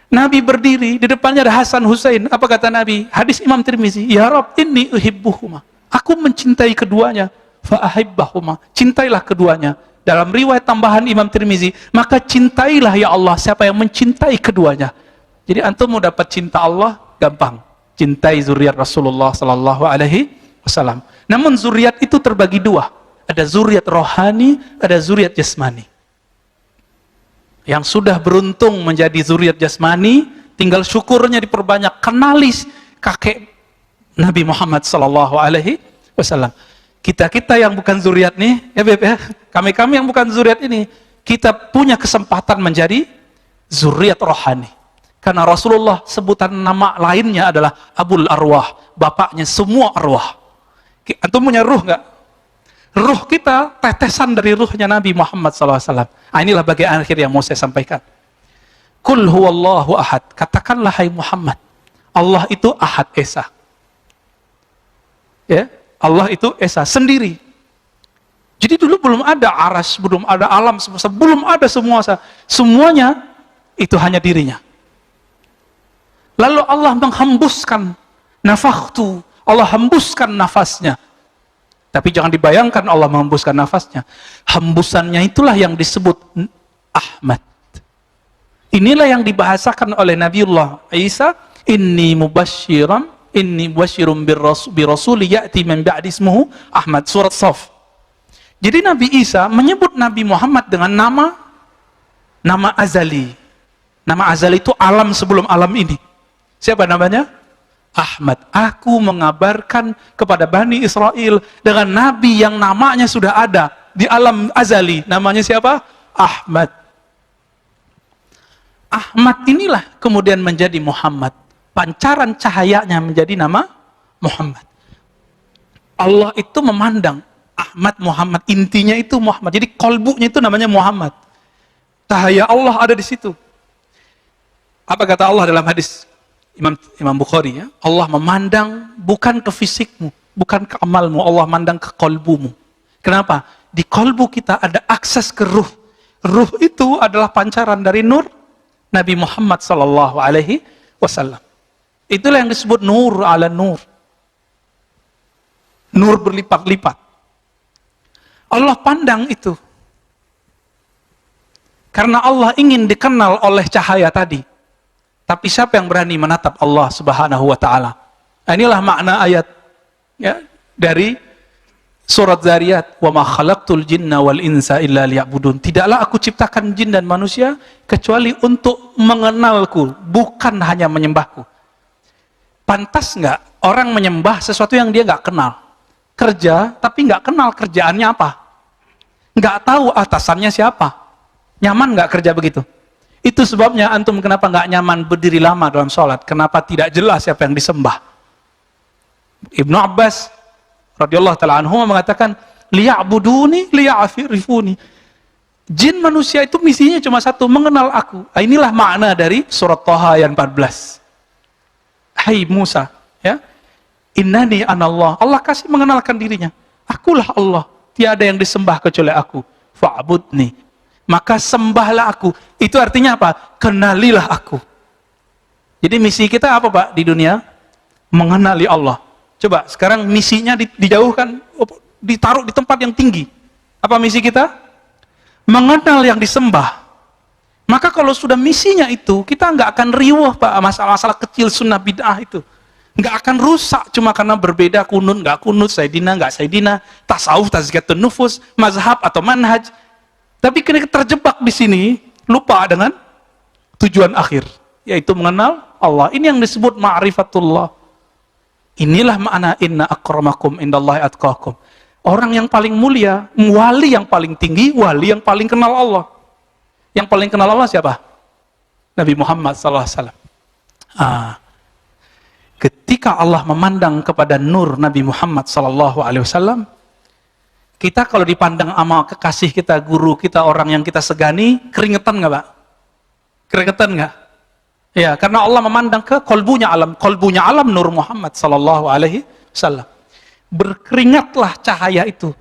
Speaker 1: Nabi berdiri, di depannya ada Hasan Husain. Apa kata Nabi? Hadis Imam Tirmizi. Ya Rabb, inni uhibbuhuma. Aku mencintai keduanya. Fa'ahibbahuma. Cintailah keduanya. Dalam riwayat tambahan Imam Tirmizi, maka cintailah ya Allah siapa yang mencintai keduanya. Jadi antum mau dapat cinta Allah, gampang. Cintai zuriat Rasulullah sallallahu alaihi wasallam. Namun zuriat itu terbagi dua. Ada zuriat rohani, ada zuriat jasmani. Yang sudah beruntung menjadi zuriat jasmani, tinggal syukurnya diperbanyak. Kenali kakek Nabi Muhammad sallallahu alaihi wasallam. Kita yang bukan zuriat nih, ya Beb ya, kami yang bukan zuriat ini, kita punya kesempatan menjadi zuriat rohani. Karena Rasulullah sebutan nama lainnya adalah Abul Arwah, bapaknya semua arwah. Antum punya ruh nggak? Ruh kita tetesan dari ruhnya Nabi Muhammad SAW. Inilah bagian akhir yang mau saya sampaikan. Qul huwallahu ahad. Katakanlah hai Muhammad, Allah itu ahad, esa. Ya, Allah itu esa sendiri. Jadi dulu belum ada aras, belum ada alam semesta, belum ada semua. Semuanya itu hanya dirinya. Lalu Allah menghembuskan nafakhtu, Allah hembuskan nafasnya. Tapi jangan dibayangkan Allah menghembuskan nafasnya. Hembusannya itulah yang disebut Ahmad. Inilah yang dibahasakan oleh Nabiullah Isa, inni mubasyirum birrasul ya'ti min ba'di ismuhu Ahmad, surat Shaf. Jadi Nabi Isa menyebut Nabi Muhammad dengan nama azali. Nama azali itu alam sebelum alam ini. Siapa namanya? Ahmad. Aku mengabarkan kepada Bani Israel dengan Nabi yang namanya sudah ada di alam azali. Namanya siapa? Ahmad. Ahmad inilah kemudian menjadi Muhammad. Pancaran cahayanya menjadi nama Muhammad. Allah itu memandang Ahmad Muhammad. Intinya itu Muhammad. Jadi kolbunya itu namanya Muhammad. Cahaya Allah ada di situ. Apa kata Allah dalam hadis Imam Bukhari, ya? Allah memandang bukan ke fisikmu, bukan ke amalmu, Allah memandang ke kolbumu. Kenapa? Di kolbu kita ada akses ke ruh. Ruh itu adalah pancaran dari nur Nabi Muhammad sallallahu alaihi wasallam. Itulah yang disebut nur ala nur. Nur berlipat-lipat. Allah pandang itu. Karena Allah ingin dikenal oleh cahaya tadi. Tapi siapa yang berani menatap Allah Subhanahu wa taala? Nah, inilah makna ayat ya dari surat Zariyat, "Wa ma khalaqtul jinna wal insa illa liya'budun." Tidaklah aku ciptakan jin dan manusia kecuali untuk mengenalku, bukan hanya menyembahku. Pantas nggak orang menyembah sesuatu yang dia nggak kenal? Kerja, tapi nggak kenal kerjaannya apa? Nggak tahu atasannya siapa? Nyaman nggak kerja begitu? Itu sebabnya antum kenapa nggak nyaman berdiri lama dalam sholat? Kenapa tidak jelas siapa yang disembah? Ibnu Abbas radhiyallahu ta'ala anhu mengatakan, liya'buduni liya'rifuni. Jin manusia itu misinya cuma satu, mengenal aku. Inilah makna dari surat Thaha ayat 14. Hai Musa, ya, innani anallah. Allah kasih mengenalkan dirinya. Akulah Allah, tiada yang disembah kecuali aku. Fa'budni, maka sembahlah aku. Itu artinya apa? Kenalilah aku. Jadi misi kita apa, Pak, di dunia? Mengenali Allah. Coba sekarang misinya dijauhkan, ditaruh di tempat yang tinggi. Apa misi kita? Mengenal yang disembah. Maka kalau sudah misinya itu, kita nggak akan riuh, Pak, masalah-masalah kecil sunnah bid'ah itu. Nggak akan rusak cuma karena berbeda kunut, nggak kunut, sayyidina, nggak sayyidina, tasawuf, tazkiyatun nufus, mazhab atau manhaj. Tapi kena terjebak di sini, lupa dengan tujuan akhir, yaitu mengenal Allah. Ini yang disebut ma'rifatullah. Inilah makna inna akramakum indallahi atqakum. Orang yang paling mulia, wali yang paling tinggi, wali yang paling kenal Allah. Yang paling kenal Allah siapa? Nabi Muhammad SAW. Ketika Allah memandang kepada nur Nabi Muhammad SAW, kita kalau dipandang sama kekasih kita, guru kita, orang yang kita segani, keringetan nggak, Pak? Keringetan nggak? Ya, karena Allah memandang ke kolbunya alam nur Muhammad SAW. Berkeringatlah cahaya itu.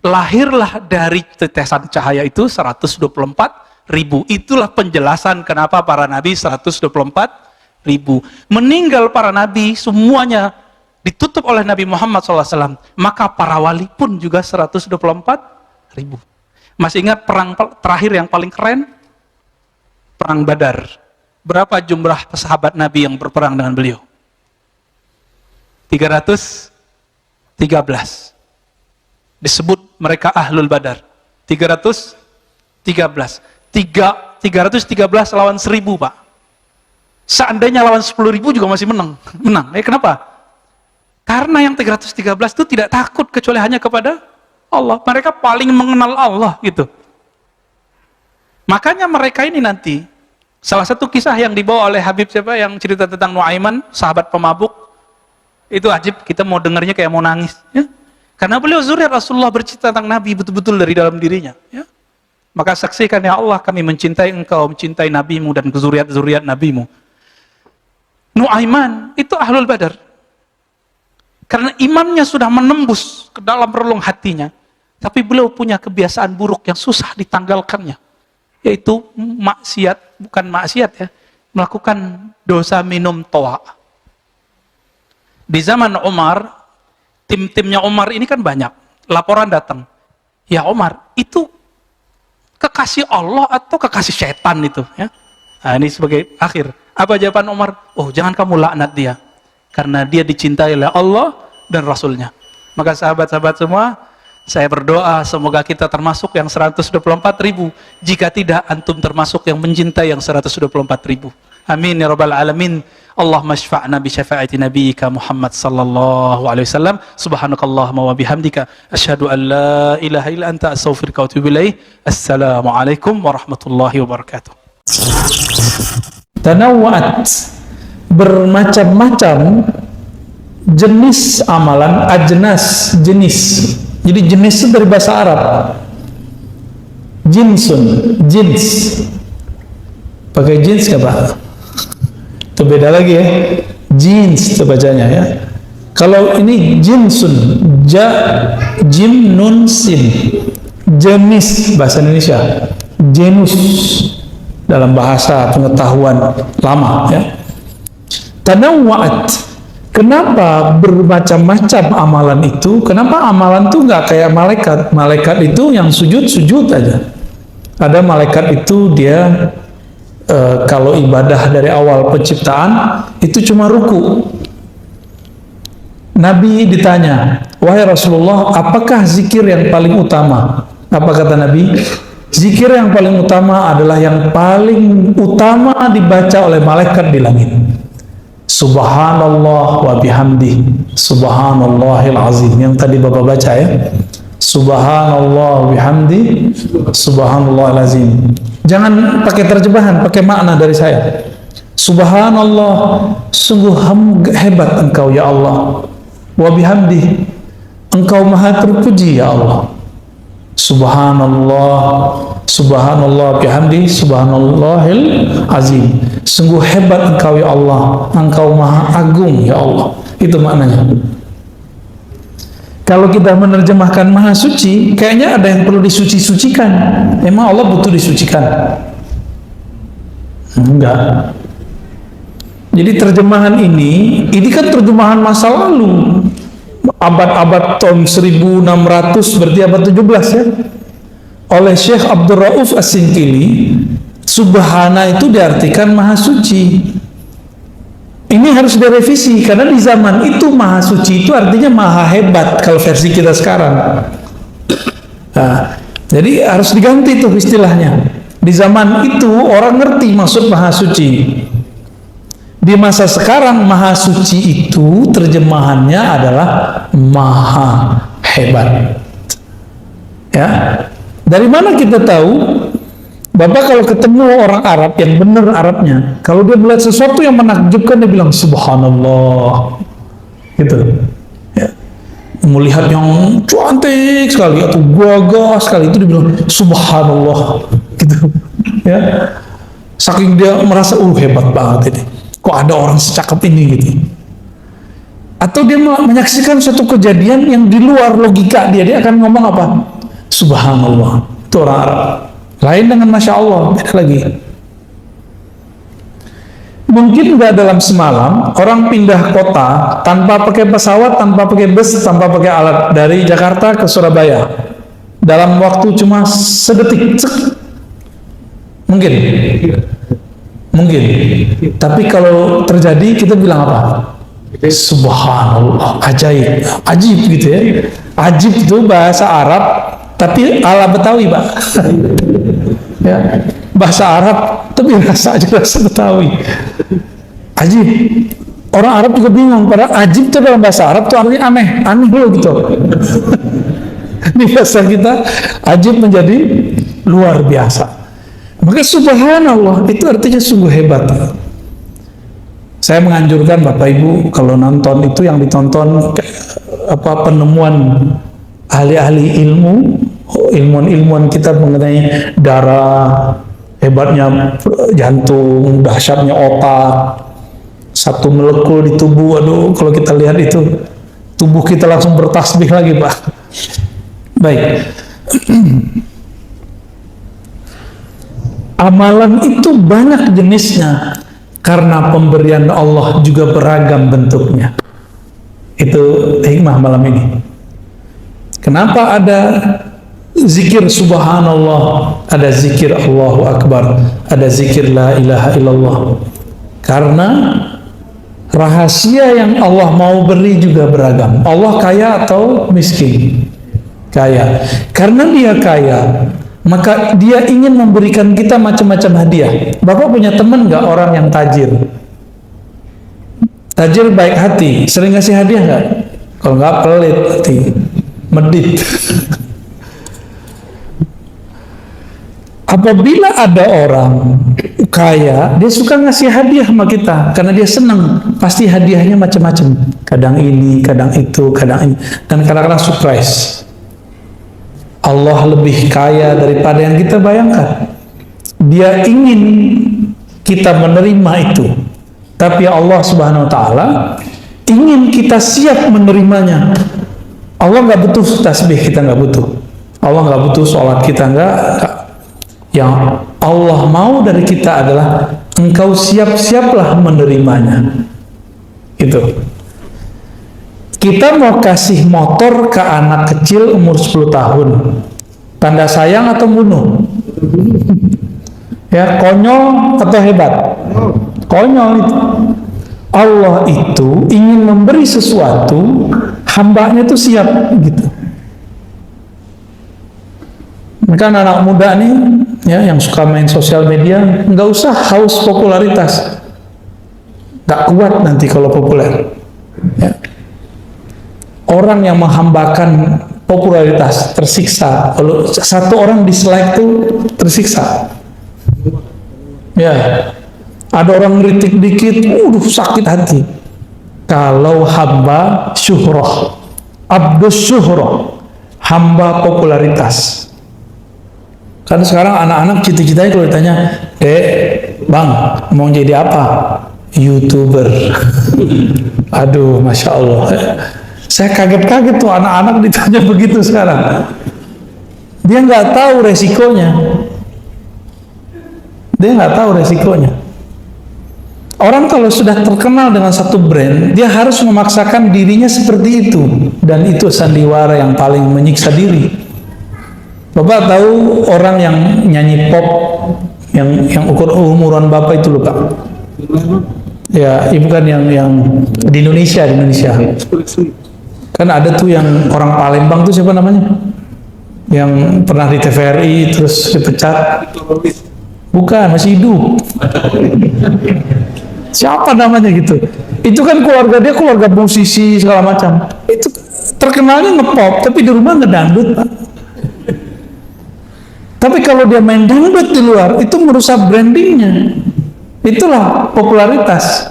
Speaker 1: Lahirlah dari tetesan cahaya itu 124.000. Itulah penjelasan kenapa para nabi 124.000. Meninggal para nabi semuanya ditutup oleh Nabi Muhammad SAW. Maka para wali pun juga 124.000. Masih ingat perang terakhir yang paling keren? Perang Badar. Berapa jumlah sahabat Nabi yang berperang dengan beliau? 313. Disebut mereka Ahlul Badar. 313. 313 lawan 1000, Pak. Seandainya lawan 10.000 juga masih menang. Kenapa? Karena yang 313 itu tidak takut kecuali hanya kepada Allah. Mereka paling mengenal Allah gitu. Makanya mereka ini nanti, salah satu kisah yang dibawa oleh Habib siapa yang cerita tentang Nuaiman, sahabat pemabuk, itu ajib, kita mau dengarnya kayak mau nangis. Ya? Karena beliau zuriat Rasulullah, bercerita tentang Nabi betul-betul dari dalam dirinya. Ya? Maka saksikan, ya Allah, kami mencintai engkau, mencintai nabimu dan zuriat-zuriat nabimu. Nuaiman itu Ahlul Badar. Karena imannya sudah menembus ke dalam relung hatinya. Tapi beliau punya kebiasaan buruk yang susah ditanggalkannya. Yaitu maksiat, bukan maksiat ya, melakukan dosa minum toa. Di zaman Umar, tim-timnya Umar ini kan banyak. Laporan datang. Ya Umar, itu kekasih Allah atau kekasih setan itu? Ya? Nah, ini sebagai akhir. Apa jawaban Umar? Oh, jangan kamu laknat dia. Karena dia dicintai oleh Allah dan Rasulnya. Maka sahabat-sahabat semua, saya berdoa semoga kita termasuk yang 124.000. Jika tidak, antum termasuk yang mencintai yang 124.000. Amin ya rabbal alamin. Allahumma syfa'na bi syafa'ati nabiyyika Muhammad sallallahu alaihi wasallam. Subhanakallahumma wa bihamdika asyhadu an la ilaha illa anta astaghfiruka wa atubu ilaik. Assalamualaikum warahmatullahi wabarakatuh.
Speaker 2: Tanawwa'at, bermacam-macam jenis amalan, ajnas, jenis. Jadi jenis itu dari bahasa Arab. Jinsun, jins. Pakai jins nggak, Pak? Itu beda lagi ya. Jins itu bacanya ya. Kalau ini jinsun, jim nun sin. Jenis bahasa Indonesia. Genus dalam bahasa pengetahuan lama ya. Tanawwa'at. Kenapa bermacam-macam amalan itu? Kenapa amalan itu nggak kayak malaikat? Malaikat itu yang sujud aja. Ada malaikat itu dia kalau ibadah dari awal penciptaan itu cuma ruku. Nabi ditanya, wahai Rasulullah, apakah zikir yang paling utama? Apa kata Nabi? Zikir yang paling utama adalah yang paling utama dibaca oleh malaikat di langit. Subhanallah wa bihamdi, subhanallahil azim, yang tadi Bapak baca ya. Subhanallah bihamdi, subhanallahil azim. Jangan pakai terjemahan, pakai makna dari saya. Subhanallah, sungguh hebat Engkau ya Allah. Wa bihamdi, Engkau maha terpuji ya Allah. Subhanallah, subhanallah bihamdi, subhanallahil azim. Sungguh hebat Engkau ya Allah, Engkau maha agung ya Allah. Itu maknanya. Kalau kita menerjemahkan maha suci, kayaknya ada yang perlu disuci-sucikan. Emang Allah butuh disucikan? Enggak. Jadi terjemahan ini kan terjemahan masa lalu. Abad-abad tahun 1600, berarti abad 17 ya. Oleh Syekh Abdul Rauf As-Sinkili, subhana itu diartikan maha suci. Ini harus direvisi, karena di zaman itu maha suci itu artinya maha hebat kalau versi kita sekarang. Nah, jadi harus diganti tuh istilahnya. Di zaman itu orang ngerti maksud maha suci. Di masa sekarang maha suci itu terjemahannya adalah maha hebat. Ya. Dari mana kita tahu? Bapak kalau ketemu orang Arab yang benar Arabnya, kalau dia melihat sesuatu yang menakjubkan, dia bilang subhanallah. Gitu. Ya. Melihat yang cantik sekali atau gagah sekali, itu dia bilang subhanallah. Gitu. Ya. Saking dia merasa hebat banget ini. Kok ada orang secakap ini gitu. Atau dia menyaksikan suatu kejadian yang di luar logika dia akan ngomong apa? Subhanallah. Itu orang Arab. Lain dengan Masya Allah, beda lagi. Mungkin nggak dalam semalam orang pindah kota tanpa pakai pesawat, tanpa pakai bus, tanpa pakai alat dari Jakarta ke Surabaya dalam waktu cuma sedetik. Mungkin. Mungkin. Tapi kalau terjadi kita bilang apa? Subhanallah, ajaib, ajib gitu ya. Ajib itu bahasa Arab, tapi ala Betawi, Pak. Ya, bahasa Arab, tapi rasa Betawi. Ajib. Orang Arab juga bingung, padahal ajib itu dalam bahasa Arab itu artinya aneh, aneh loh gitu. Di bahasa kita, ajib menjadi luar biasa. Maka subhanallah itu artinya sungguh hebat. Saya menganjurkan Bapak Ibu kalau nonton itu yang ditonton penemuan ahli-ahli ilmu, ilmuwan-ilmuwan kita mengenai darah, hebatnya jantung, dahsyatnya otak, satu molekul di tubuh. Aduh, kalau kita lihat itu tubuh kita langsung bertasbih lagi, Pak. Baik. Amalan itu banyak jenisnya karena pemberian Allah juga beragam bentuknya. Itu hikmah malam ini. Kenapa ada zikir subhanallah, ada zikir Allahu Akbar, ada zikir la ilaha illallah? Karena rahasia yang Allah mau beri juga beragam. Allah kaya atau miskin? Kaya. Karena dia kaya, maka dia ingin memberikan kita macam-macam hadiah. Bapak punya teman nggak orang yang tajir? Tajir baik hati, sering ngasih hadiah nggak? Kalau nggak pelit hati, medit. Apabila ada orang kaya, dia suka ngasih hadiah sama kita karena dia senang. Pasti hadiahnya macam-macam. Kadang ini, kadang itu, kadang ini, dan kadang-kadang surprise. Allah lebih kaya daripada yang kita bayangkan. Dia ingin kita menerima itu. Tapi Allah Subhanahu wa taala ingin kita siap menerimanya. Allah nggak butuh tasbih, kita nggak butuh. Allah nggak butuh sholat, kita nggak. Yang Allah mau dari kita adalah engkau siap-siaplah menerimanya. Itu. Kita mau kasih motor ke anak kecil umur 10 tahun. Tanda sayang atau bunuh? Ya, konyol atau hebat? Konyol itu. Allah itu ingin memberi sesuatu, hambanya itu siap gitu. Maka anak muda nih, ya, yang suka main sosial media, nggak usah haus popularitas. gak kuat nanti kalau populer. Ya. Orang yang menghambakan popularitas tersiksa. Kalau satu orang dislike tuh tersiksa. Ya, ada orang ngeritik dikit, sakit hati. Kalau hamba syuhrah, abdus syuhrah, hamba popularitas. Kan sekarang anak-anak cita-citanya kalau ditanya, bang, mau jadi apa? YouTuber. Aduh, Masya Allah. Saya kaget-kaget tuh anak-anak ditanya begitu sekarang. Dia nggak tahu resikonya. Orang kalau sudah terkenal dengan satu brand, dia harus memaksakan dirinya seperti itu. Dan itu sandiwara yang paling menyiksa diri. Bapak tahu orang yang nyanyi pop, yang ukur umuran Bapak itu loh Pak? Ya, bukan yang di Indonesia. Kan ada tuh yang orang Palembang tuh siapa namanya? Yang pernah di TVRI terus dipecat. Bukan, masih hidup. Siapa namanya gitu? Itu kan keluarga dia keluarga musisi segala macam. Itu terkenalnya ngepop, tapi di rumah ngedangdut, Pak. Tapi kalau dia main dangdut di luar, itu merusak brandingnya. Itulah popularitas.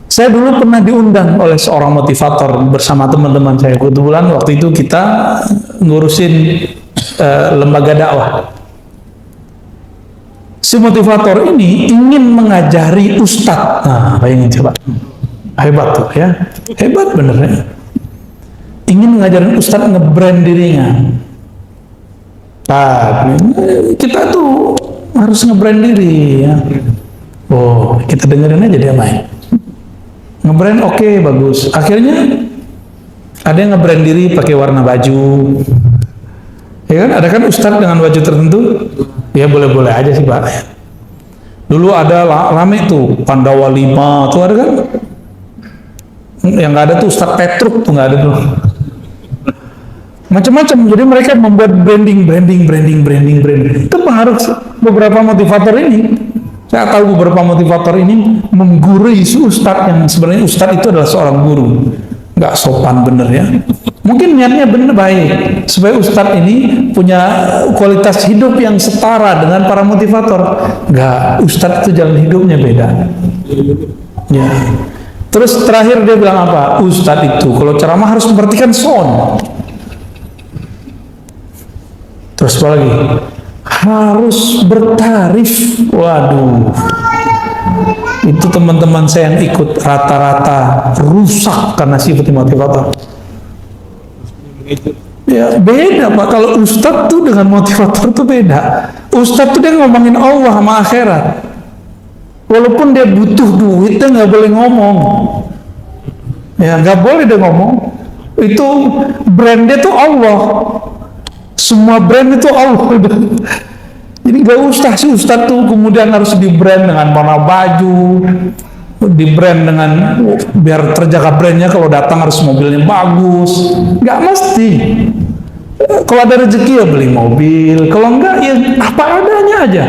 Speaker 2: Saya dulu pernah diundang oleh seorang motivator bersama teman-teman saya. Kebetulan waktu itu kita ngurusin lembaga dakwah. Si motivator ini ingin mengajari ustadz. Nah, bayangin coba. Hebat tuh ya. Hebat benernya. Ingin mengajarin ustadz nge-brand dirinya. Nah, kita tuh harus nge-brand diri ya. Oh, kita dengerin aja dia main. Nge-brand oke, bagus. Akhirnya ada yang nge-brand diri pakai warna baju. Ya kan, ada kan ustadz dengan baju tertentu. Ya boleh-boleh aja sih Pak. Dulu ada rame tuh Pandawa 5 tuh ada kan? Yang nggak ada tuh Ustadz Petruk tuh nggak ada tuh. Macam-macam. Jadi mereka membuat branding. Itu pengaruh beberapa motivator ini. Saya tahu beberapa motivator ini menggurui ustadz yang sebenarnya ustadz itu adalah seorang guru. Nggak sopan bener ya. Mungkin niatnya bener baik supaya ustadz ini punya kualitas hidup yang setara dengan para motivator. Nggak, ustadz itu jalan hidupnya beda. Ya. Terus terakhir dia bilang apa? Ustadz itu kalau ceramah harus memperhatikan sound. Terus apa lagi? Harus bertarif. Waduh. Itu teman-teman saya yang ikut rata-rata rusak karena sifat motivator. Ya beda Pak, kalau ustadz tuh dengan motivator tuh beda. Ustadz tuh dia ngomongin Allah sama akhirat. Walaupun dia butuh duit, dia nggak boleh ngomong. Ya nggak boleh dia ngomong. Itu brandnya tuh Allah. Semua brand itu Allah. Jadi gak usah sih ustadz tuh kemudian harus di brand dengan warna baju, di brand dengan biar terjaga brandnya, kalau datang harus mobilnya bagus. Nggak mesti. Kalau ada rezeki ya beli mobil, kalau enggak ya apa adanya aja.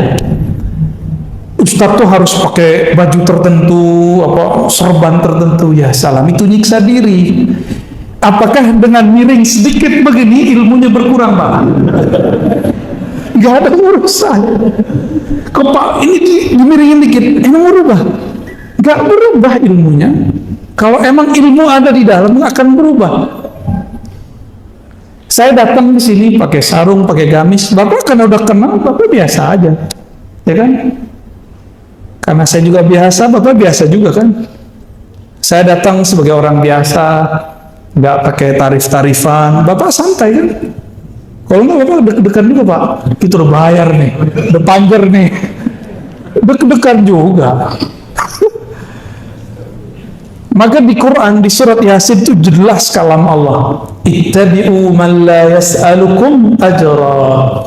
Speaker 2: Ustadz tuh harus pakai baju tertentu, apa serban tertentu. Ya salam, itu nyiksa diri. Apakah dengan miring sedikit begini ilmunya berkurang Pak? Nggak ada urusan. Kok Pak ini dimiringin dikit, emang berubah? Nggak berubah ilmunya. Kalau emang ilmu ada di dalam akan berubah. Saya datang di sini pakai sarung, pakai gamis. Bapak kan udah kenal, Bapak biasa aja, ya kan? Karena saya juga biasa, Bapak biasa juga kan? Saya datang sebagai orang biasa, nggak pakai tarif-tarifan. Bapak santai kan? Kalau nggak Bapak deg-degan juga Pak. Kita udah bayar nih, udah panjer nih, deg-degan juga. Maka di Quran di surat Yasin itu jelas kalam Allah. Ittabi'u man la yas'alukum ajra.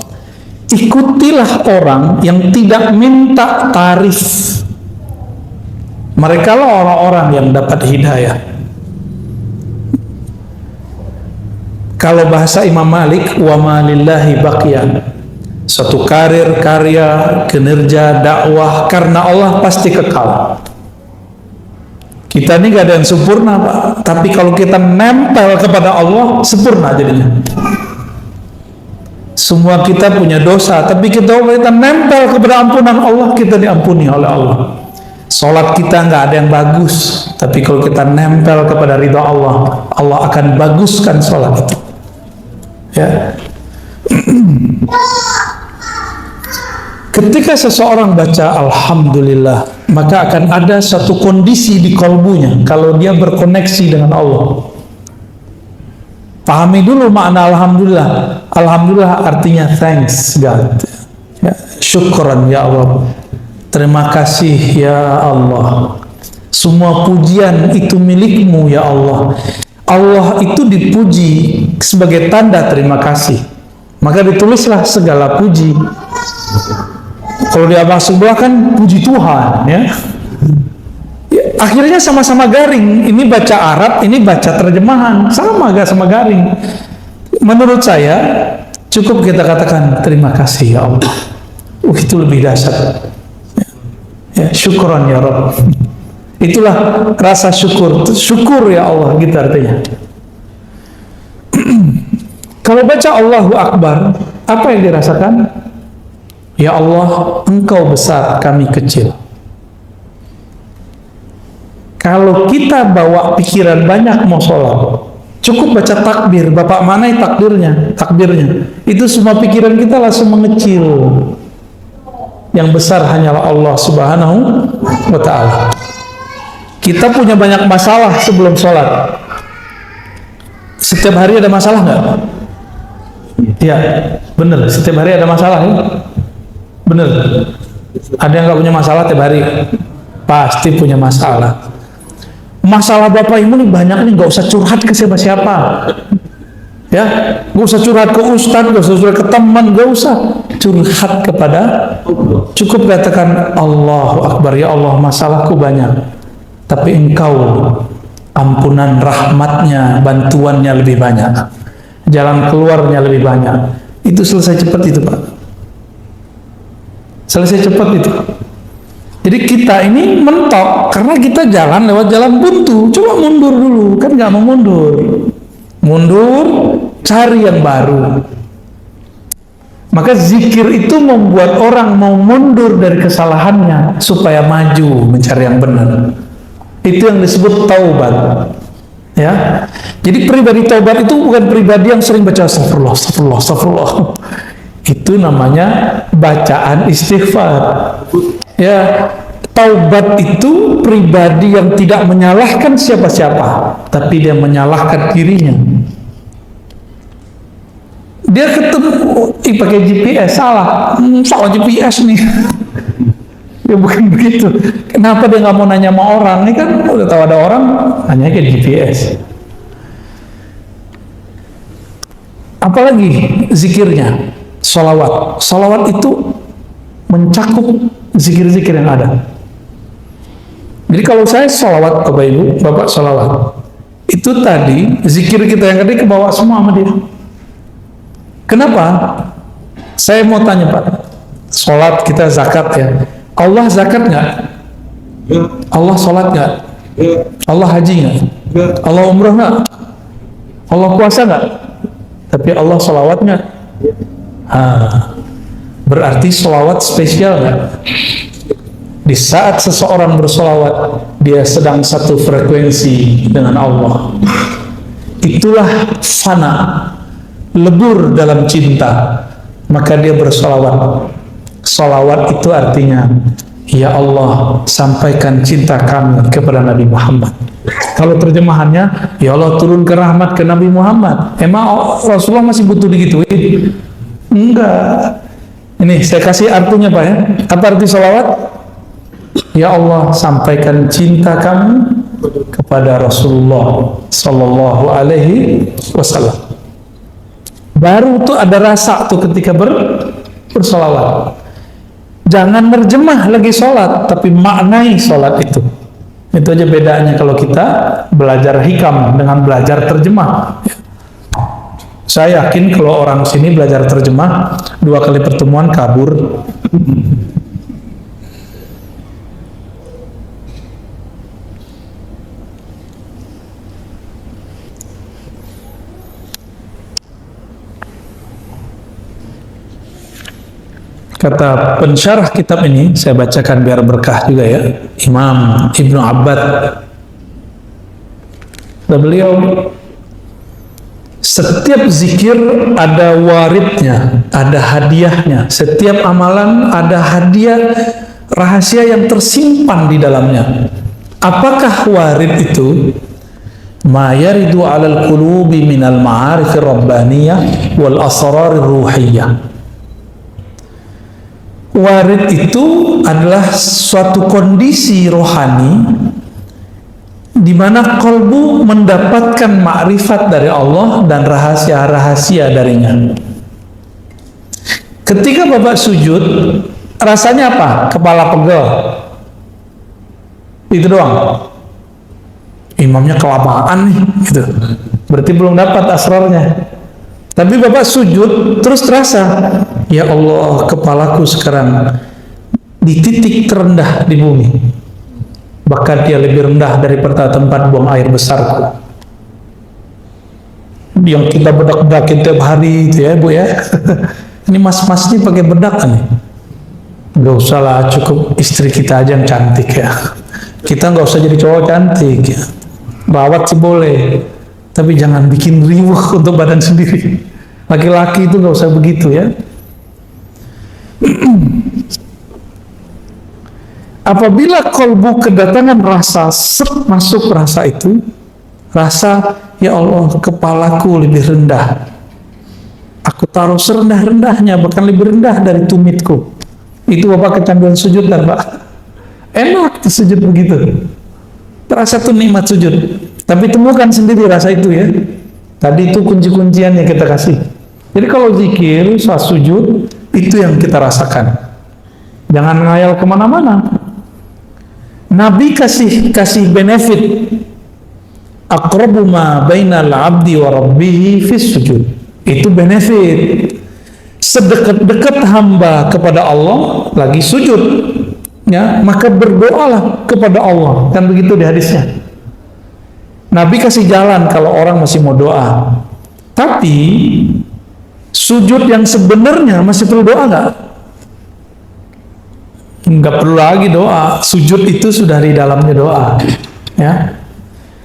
Speaker 2: Ikutilah orang yang tidak minta tarif. Mereka lah orang-orang yang dapat hidayah. Kalau bahasa Imam Malik, wa ma lillahi baqiyan. Suatu karir, karya, kinerja, dakwah karena Allah pasti kekal. Kita ini gak ada yang sempurna, Pak. Tapi kalau kita nempel kepada Allah, sempurna jadinya. Semua kita punya dosa, tapi kita nempel kepada ampunan Allah, kita diampuni oleh Allah. Salat kita nggak ada yang bagus, tapi kalau kita nempel kepada ridha Allah, Allah akan baguskan salat itu. Ya. Ketika seseorang baca Alhamdulillah, maka akan ada satu kondisi di kalbunya kalau dia berkoneksi dengan Allah. Pahami dulu makna Alhamdulillah. Alhamdulillah artinya thanks God. Ya, syukran ya Allah. Terima kasih ya Allah. Semua pujian itu milikmu ya Allah. Allah itu dipuji sebagai tanda terima kasih. Maka ditulislah segala puji. Kalau di abang sebelah kan puji Tuhan, ya. Ya, akhirnya sama-sama garing. Ini baca Arab, ini baca terjemahan, sama gak sama garing. Menurut saya cukup kita katakan terima kasih ya Allah. Itu lebih dahsyat. Ya, syukron ya Rabb. Itulah rasa syukur. Syukur ya Allah, gitu artinya. Kalau baca Allahu Akbar, apa yang dirasakan? Ya Allah, Engkau besar, kami kecil. Kalau kita bawa pikiran banyak mau sholat, cukup baca takbir. Bapak manai takbirnya. Itu semua pikiran kita langsung mengecil. Yang besar hanyalah Allah Subhanahu wa ta'ala. Kita punya banyak masalah sebelum sholat. Setiap hari ada masalah nggak? Ya, bener. Setiap hari ada masalah ya? Bener. Ada yang nggak punya masalah tiap hari? Pasti punya masalah. Masalah Bapak Ibu nih banyak nih, nggak usah curhat ke siapa-siapa. Ya, nggak usah curhat ke ustadz, nggak usah curhat ke teman, nggak usah curhat kepada, cukup katakan Allahu Akbar, ya Allah, masalahku banyak, tapi Engkau ampunan rahmatnya, bantuannya lebih banyak, jalan keluarnya lebih banyak. Itu selesai cepat itu Pak, selesai cepat itu. Jadi kita ini mentok karena kita jalan lewat jalan buntu. Coba mundur dulu, kan nggak mau mundur. Mundur, cari yang baru. Maka zikir itu membuat orang mau mundur dari kesalahannya supaya maju mencari yang benar. Itu yang disebut taubat. Ya. Jadi pribadi taubat itu bukan pribadi yang sering baca astagfirullah, astagfirullah, astagfirullah. Itu namanya bacaan istighfar. Ya, taubat itu pribadi yang tidak menyalahkan siapa-siapa, tapi dia menyalahkan dirinya. Dia ketemu, pakai GPS, salah GPS nih. Ya bukan begitu. Kenapa dia nggak mau nanya sama orang? Ini kan udah tahu ada orang, hanya ke GPS. Apalagi zikirnya, sholawat. Sholawat itu mencakup zikir-zikir yang ada. Jadi kalau saya sholawat, Bapak Ibu, Bapak sholawat, itu tadi zikir kita yang tadi kebawa semua sama dia. Kenapa? Saya mau tanya Pak, sholat kita zakat ya, Allah zakat nggak? Allah sholat nggak? Allah haji nggak? Allah umrah nggak? Allah puasa nggak? Tapi Allah sholawat nggak? Berarti sholawat spesial nggak? Di saat seseorang bersolawat, dia sedang satu frekuensi dengan Allah. Itulah fana, lebur dalam cinta. Maka dia bersolawat. Solawat itu artinya, ya Allah, sampaikan cinta kami kepada Nabi Muhammad. Kalau terjemahannya, ya Allah, turunkan rahmat ke Nabi Muhammad. Emang Rasulullah masih butuh digituin? Enggak. Ini saya kasih artinya Pak ya. Apa arti solawat? Ya Allah, sampaikan cinta kami kepada Rasulullah Sallallahu Alaihi Wasallam. Baru tuh ada rasa tuh ketika bersolawat. Jangan nerjemah lagi sholat, tapi maknai sholat itu. Itu aja bedanya kalau kita belajar hikam dengan belajar terjemah. Saya yakin kalau orang sini belajar terjemah 2 kali pertemuan kabur. Kata pensyarah kitab ini, saya bacakan biar berkah juga ya, Imam Ibnu Abbad. Dan beliau, setiap zikir ada waridnya, ada hadiahnya. Setiap amalan ada hadiah rahasia yang tersimpan di dalamnya. Apakah warid itu? Ma yaridu 'alal qulubi minal ma'arifir rabbaniyah wal asrarir ruhiyah. Warid itu adalah suatu kondisi rohani di mana kolbu mendapatkan makrifat dari Allah dan rahasia-rahasia darinya. Ketika Bapak sujud, rasanya apa? Kepala pegel. Itu doang. Imamnya kelamaan nih, gitu. Berarti belum dapat asrarnya. Tapi Bapak sujud, terus terasa, ya Allah, kepalaku sekarang di titik terendah di bumi. Bahkan dia lebih rendah daripada tempat buang air besarku. Yang kita bedak-bedakin tiap hari itu ya, Bu ya. Ini mas-mas ini pakai bedak nih. Gak usah lah, cukup istri kita aja yang cantik ya. Kita nggak usah jadi cowok cantik ya. Rawat sih boleh, tapi jangan bikin riuh untuk badan sendiri. Laki-laki itu nggak usah begitu ya. Apabila kolbu kedatangan rasa, masuk rasa itu, rasa, ya Allah, kepalaku lebih rendah. Aku taruh serendah-rendahnya, bahkan lebih rendah dari tumitku. Itu Bapak kecanduan sujud kan Pak? Enak tuh sujud begitu. Terasa tuh nikmat sujud. Tapi temukan sendiri rasa itu ya. Tadi itu kunci-kuncian yang kita kasih. Jadi kalau zikir, saat sujud, itu yang kita rasakan. Jangan ngayal kemana-mana. Nabi kasih benefit. Aqrabu ma bainal abdi wa rabbihi fis sujud. Itu benefit. Sedekat-dekat hamba kepada Allah lagi sujud, ya, maka berdoalah kepada Allah. Kan begitu di hadisnya. Nabi kasih jalan kalau orang masih mau doa. Tapi sujud yang sebenarnya masih perlu doa nggak? Nggak perlu lagi doa. Sujud itu sudah di dalamnya doa, ya.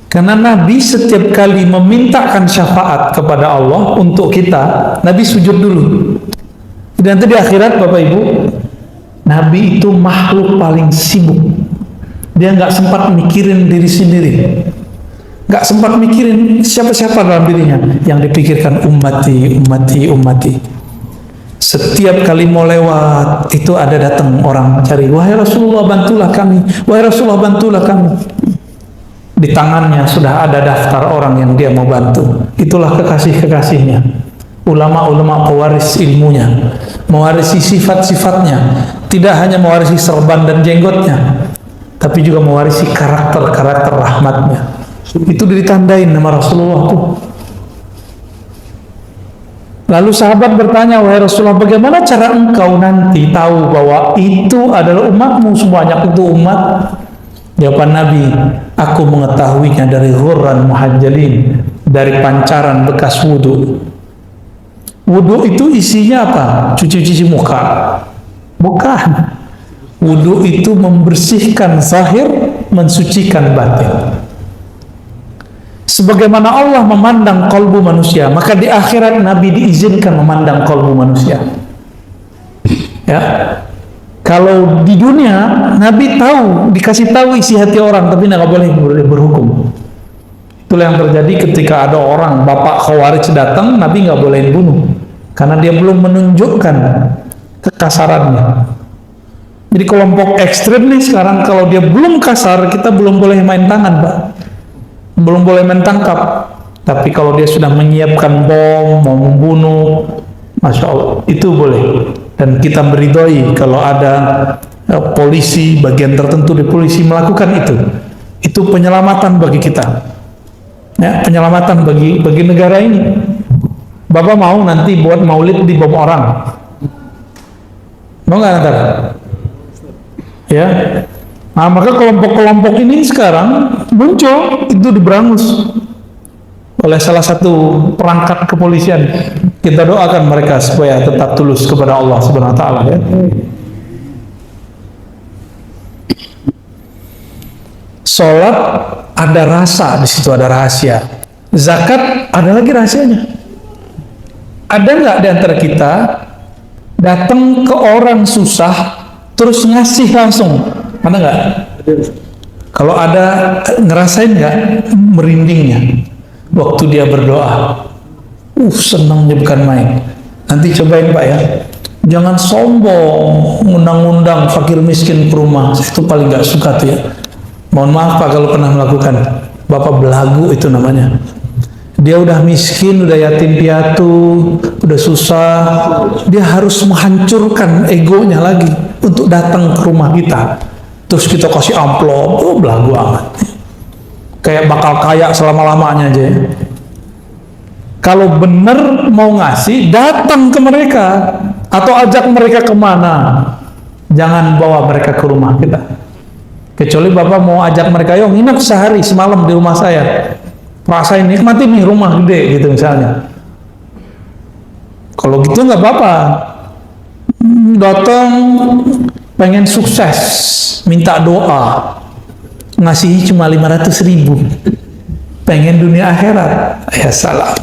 Speaker 2: Karena Nabi setiap kali memintakan syafaat kepada Allah untuk kita, Nabi sujud dulu. Dan nanti di akhirat Bapak Ibu, Nabi itu makhluk paling sibuk. Dia nggak sempat mikirin diri sendiri. Nggak sempat mikirin siapa-siapa dalam dirinya. Yang dipikirkan ummati. Setiap kali mau lewat, itu ada datang orang cari, wahai Rasulullah bantulah kami, wahai Rasulullah bantulah kami. Di tangannya sudah ada daftar orang yang dia mau bantu. Itulah kekasih-kekasihnya. Ulama-ulama pewaris ilmunya, mewarisi sifat-sifatnya. Tidak hanya mewarisi serban dan jenggotnya, tapi juga mewarisi karakter-karakter rahmatnya. Itu ditandain nama Rasulullah tuh. Lalu sahabat bertanya, wahai Rasulullah, bagaimana cara engkau nanti tahu bahwa itu adalah umatmu, semuanya itu umat? Jawaban Nabi, aku mengetahuinya dari ghurran muhajjalin, dari pancaran bekas wudu. Wudu itu isinya apa? Cuci-cuci muka? Bukan. Wudu itu membersihkan zahir, mensucikan batin. Sebagaimana Allah memandang kalbu manusia, maka di akhirat Nabi diizinkan memandang kalbu manusia. Ya, kalau di dunia Nabi tahu, dikasih tahu isi hati orang, tapi nggak boleh berhukum. Itulah yang terjadi ketika ada orang bapak Khawarij datang, Nabi nggak boleh bunuh, karena dia belum menunjukkan kekasarannya. Jadi kelompok ekstrem nih sekarang, kalau dia belum kasar, kita belum boleh main tangan, Pak. Belum boleh mentangkap. Tapi kalau dia sudah menyiapkan bom, mau membunuh, Masya Allah, itu boleh. Dan kita meridhoi kalau ada polisi, bagian tertentu di polisi melakukan itu. Itu penyelamatan bagi kita, ya, penyelamatan bagi negara ini. Bapak mau nanti buat maulid di bom orang? Mau nggak ntar? Ya. Nah, maka kelompok-kelompok ini sekarang muncul itu di Brangus oleh salah satu perangkat kepolisian. Kita doakan mereka supaya tetap tulus kepada Allah Subhanahu wa taala ya. Salat ada rasa, di situ ada rahasia. Zakat ada lagi rahasianya. Ada nggak di antara kita datang ke orang susah terus ngasih langsung? Ada nggak? Kalau ada, ngerasain nggak merindingnya waktu dia berdoa? Senangnya bukan main. Nanti cobain Pak ya. Jangan sombong ngundang-undang fakir miskin ke rumah. Itu paling nggak suka tuh ya. Mohon maaf Pak kalau pernah melakukan. Bapak belagu itu namanya. Dia udah miskin, udah yatim piatu, udah susah. Dia harus menghancurkan egonya lagi untuk datang ke rumah kita. Terus kita kasih amplop, belagu amat. Kayak bakal kaya selama-lamanya aja ya. Kalau bener mau ngasih, datang ke mereka. Atau ajak mereka kemana. Jangan bawa mereka ke rumah kita. Kecuali Bapak mau ajak mereka, yuk nginep sehari semalam di rumah saya. Rasain nikmati nih rumah gede gitu misalnya. Kalau gitu nggak apa-apa. Datang pengen sukses, minta doa, ngasih cuma 500.000, pengen dunia akhirat, ya salah.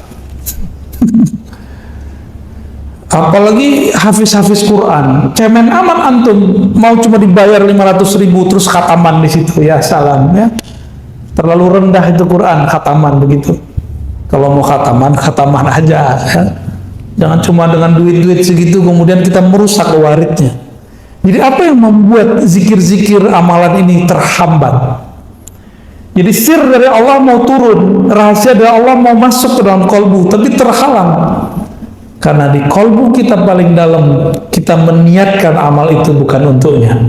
Speaker 2: Apalagi hafiz-hafiz Quran, cemen aman antum, mau cuma dibayar 500.000 terus khataman di situ, ya salam ya. Terlalu rendah itu Quran, khataman begitu. Kalau mau khataman, khataman aja ya. Jangan cuma dengan duit-duit segitu kemudian kita merusak waridnya. Jadi apa yang membuat zikir-zikir amalan ini terhambat? Jadi sir dari Allah mau turun, rahasia dari Allah mau masuk ke dalam kolbu, tapi terhalang. Karena di kolbu kita paling dalam, kita meniatkan amal itu bukan untuknya.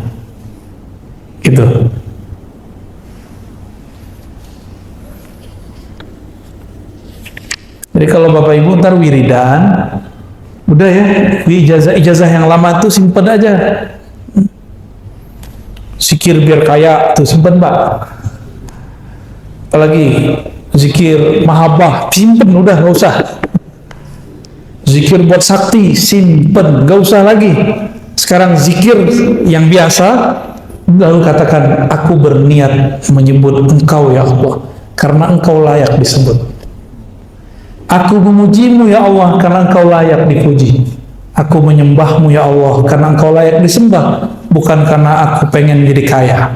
Speaker 2: Gitu. Jadi kalau Bapak Ibu ntar wiridan, udah ya, ijazah yang lama tuh simpen aja. Zikir biar kaya tuh simpen Pak. Apalagi zikir mahabbah simpen, udah nggak usah. Zikir buat sakti simpen, nggak usah lagi. Sekarang zikir yang biasa, lalu katakan aku berniat menyebut Engkau ya Allah karena Engkau layak disebut. Aku memujimu ya Allah karena Engkau layak dipuji. Aku menyembahmu ya Allah karena Engkau layak disembah, bukan karena aku pengen jadi kaya.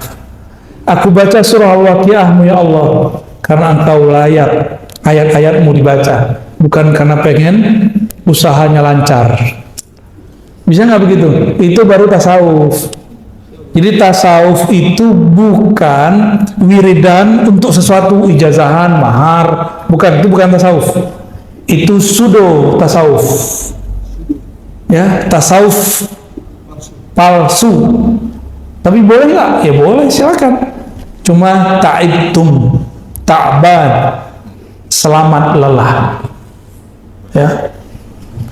Speaker 2: Aku baca surah Al-Waqiahmu ya Allah karena Engkau layak ayat-ayatmu dibaca, bukan karena pengen usahanya lancar. Bisa nggak begitu? Itu baru tasawuf. Jadi tasawuf itu bukan wiridan untuk sesuatu, ijazahan, mahar, bukan, itu bukan tasawuf. Itu pseudo tasawuf. Ya, tasawuf palsu. Tapi boleh nggak? Ya boleh, silakan. Cuma ta'ibtum, ta'ban, selamat lelah. Ya.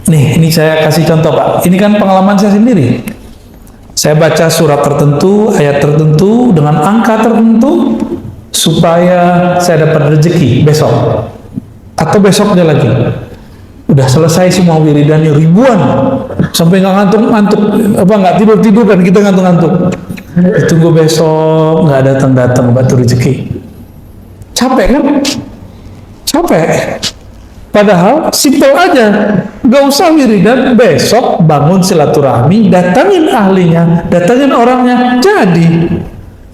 Speaker 2: Nih, ini saya kasih contoh Pak. Ini kan pengalaman saya sendiri. Saya baca surat tertentu, ayat tertentu, dengan angka tertentu, supaya saya dapat rezeki besok. Atau besoknya lagi. Udah selesai semua wiridannya ribuan. Sampai nggak ngantuk-ngantuk. Apa nggak tidur-tidur kan kita ngantuk-ngantuk. Ditunggu besok, nggak datang-datang batu rezeki. Capek kan? Capek. Padahal simpel aja, gak usah wiridan, besok bangun silaturahmi, datangin ahlinya, datangin orangnya, jadi.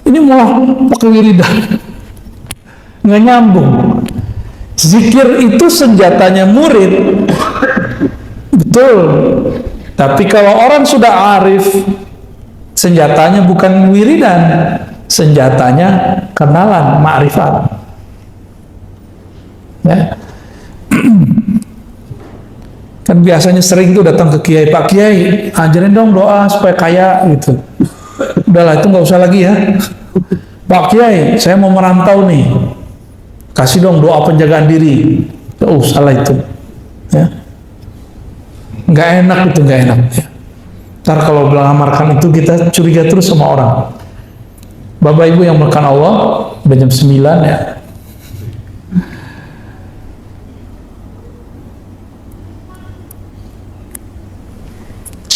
Speaker 2: Ini mau pakai wiridan, nggak nyambung. Zikir itu senjatanya murid, betul. Tapi kalau orang sudah arif, senjatanya bukan wiridan, senjatanya kenalan, ma'rifat. Ya. Kan biasanya sering tuh datang ke kiai, Pak Kiai ajarin dong doa supaya kaya gitu. Udahlah itu nggak usah lagi ya. Pak Kiai saya mau merantau nih, kasih dong doa penjagaan diri. Oh salah itu ya. nggak enak itu, nggak enak ya. Ntar kalau melamarkan itu kita curiga terus sama orang. Bapak Ibu yang makan Allah, udah jam 9 ya.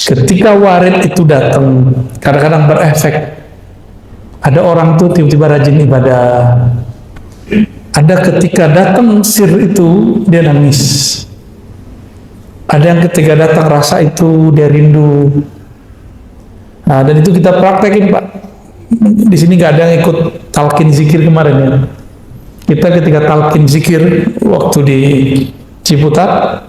Speaker 2: Ketika warid itu datang, kadang-kadang berefek. Ada orang tuh tiba-tiba rajin ibadah. Ada ketika datang sir itu, dia nangis. Ada yang ketika datang rasa itu, dia rindu. Nah, dan itu kita praktekin, Pak. Di sini nggak ada yang ikut talqin zikir kemarin ya. Kita ketika talqin zikir waktu di Ciputat,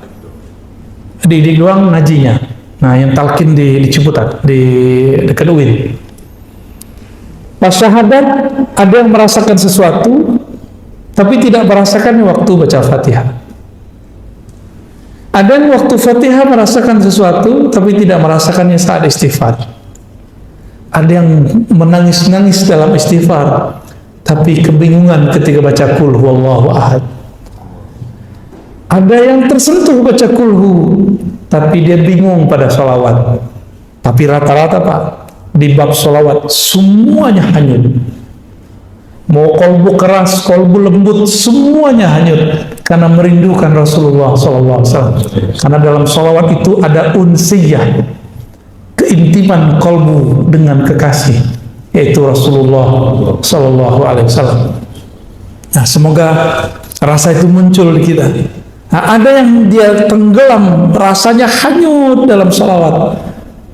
Speaker 2: di doang ngajinya. Nah, yang talqin di Ciputat, di dekat UIN. Pas syahadat, ada yang merasakan sesuatu, tapi tidak merasakannya waktu baca Fatihah. Ada yang waktu Fatihah merasakan sesuatu, tapi tidak merasakannya saat istighfar. Ada yang menangis-nangis dalam istighfar, tapi kebingungan ketika baca Qul Huwallahu Ahad. Ada yang tersentuh baca kulhu, tapi dia bingung pada sholawat. Tapi rata-rata Pak, di bab sholawat semuanya hanyut. Mau kolbu keras, kolbu lembut, semuanya hanyut karena merindukan Rasulullah SAW. Karena dalam sholawat itu ada unsiyah, keintiman kolbu dengan kekasih, yaitu Rasulullah SAW. Nah, semoga rasa itu muncul di kita. Nah, ada yang dia tenggelam, rasanya hanyut dalam sholawat.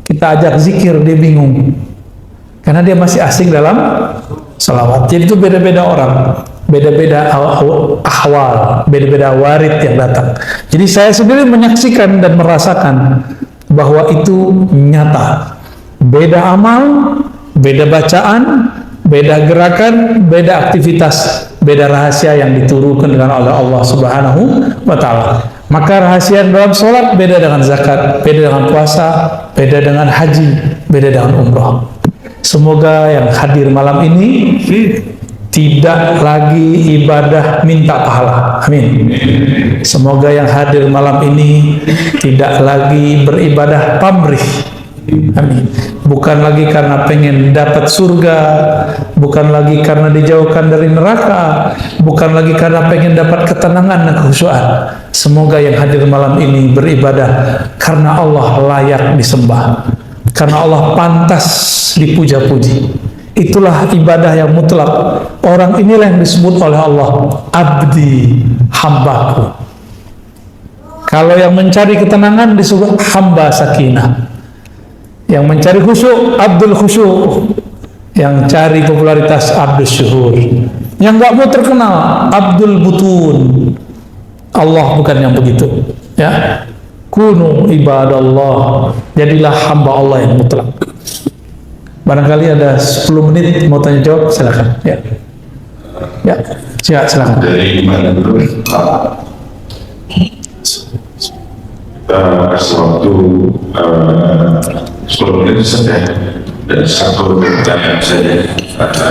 Speaker 2: Kita ajak zikir, dia bingung. Karena dia masih asing dalam sholawat. Jadi itu beda-beda orang, beda-beda ahwal, beda-beda warid yang datang. Jadi saya sendiri menyaksikan dan merasakan bahwa itu nyata. Beda amal, beda bacaan, beda gerakan, beda aktivitas, beda rahasia yang diturunkan dengan oleh Allah Subhanahu wa Ta'ala. Maka rahasia dalam sholat beda dengan zakat, beda dengan puasa, beda dengan haji, beda dengan umrah. Semoga yang hadir malam ini tidak lagi ibadah minta pahala. Amin. Semoga yang hadir malam ini tidak lagi beribadah pamrih. Amin. Bukan lagi karena pengen dapat surga, bukan lagi karena dijauhkan dari neraka, bukan lagi karena pengen dapat ketenangan dan kekhusyuan. Semoga yang hadir malam ini beribadah karena Allah layak disembah, karena Allah pantas dipuja-puji. Itulah ibadah yang mutlak. Orang inilah yang disebut oleh Allah abdi, hambaku. Kalau yang mencari ketenangan disebut hamba sakinah. Yang mencari khusyuk, abdul khusyuk. Yang cari popularitas, abdul syuhur. Yang nggak mau terkenal, abdul butun. Allah bukan yang begitu. Ya, kunu ibadallah. Jadilah hamba Allah yang mutlak. Barangkali ada 10 menit mau tanya jawab, silakan. Ya, ya, silakan.
Speaker 3: Dari mana dulu? Sewaktu 10 menit saja dan satu pertanyaan saja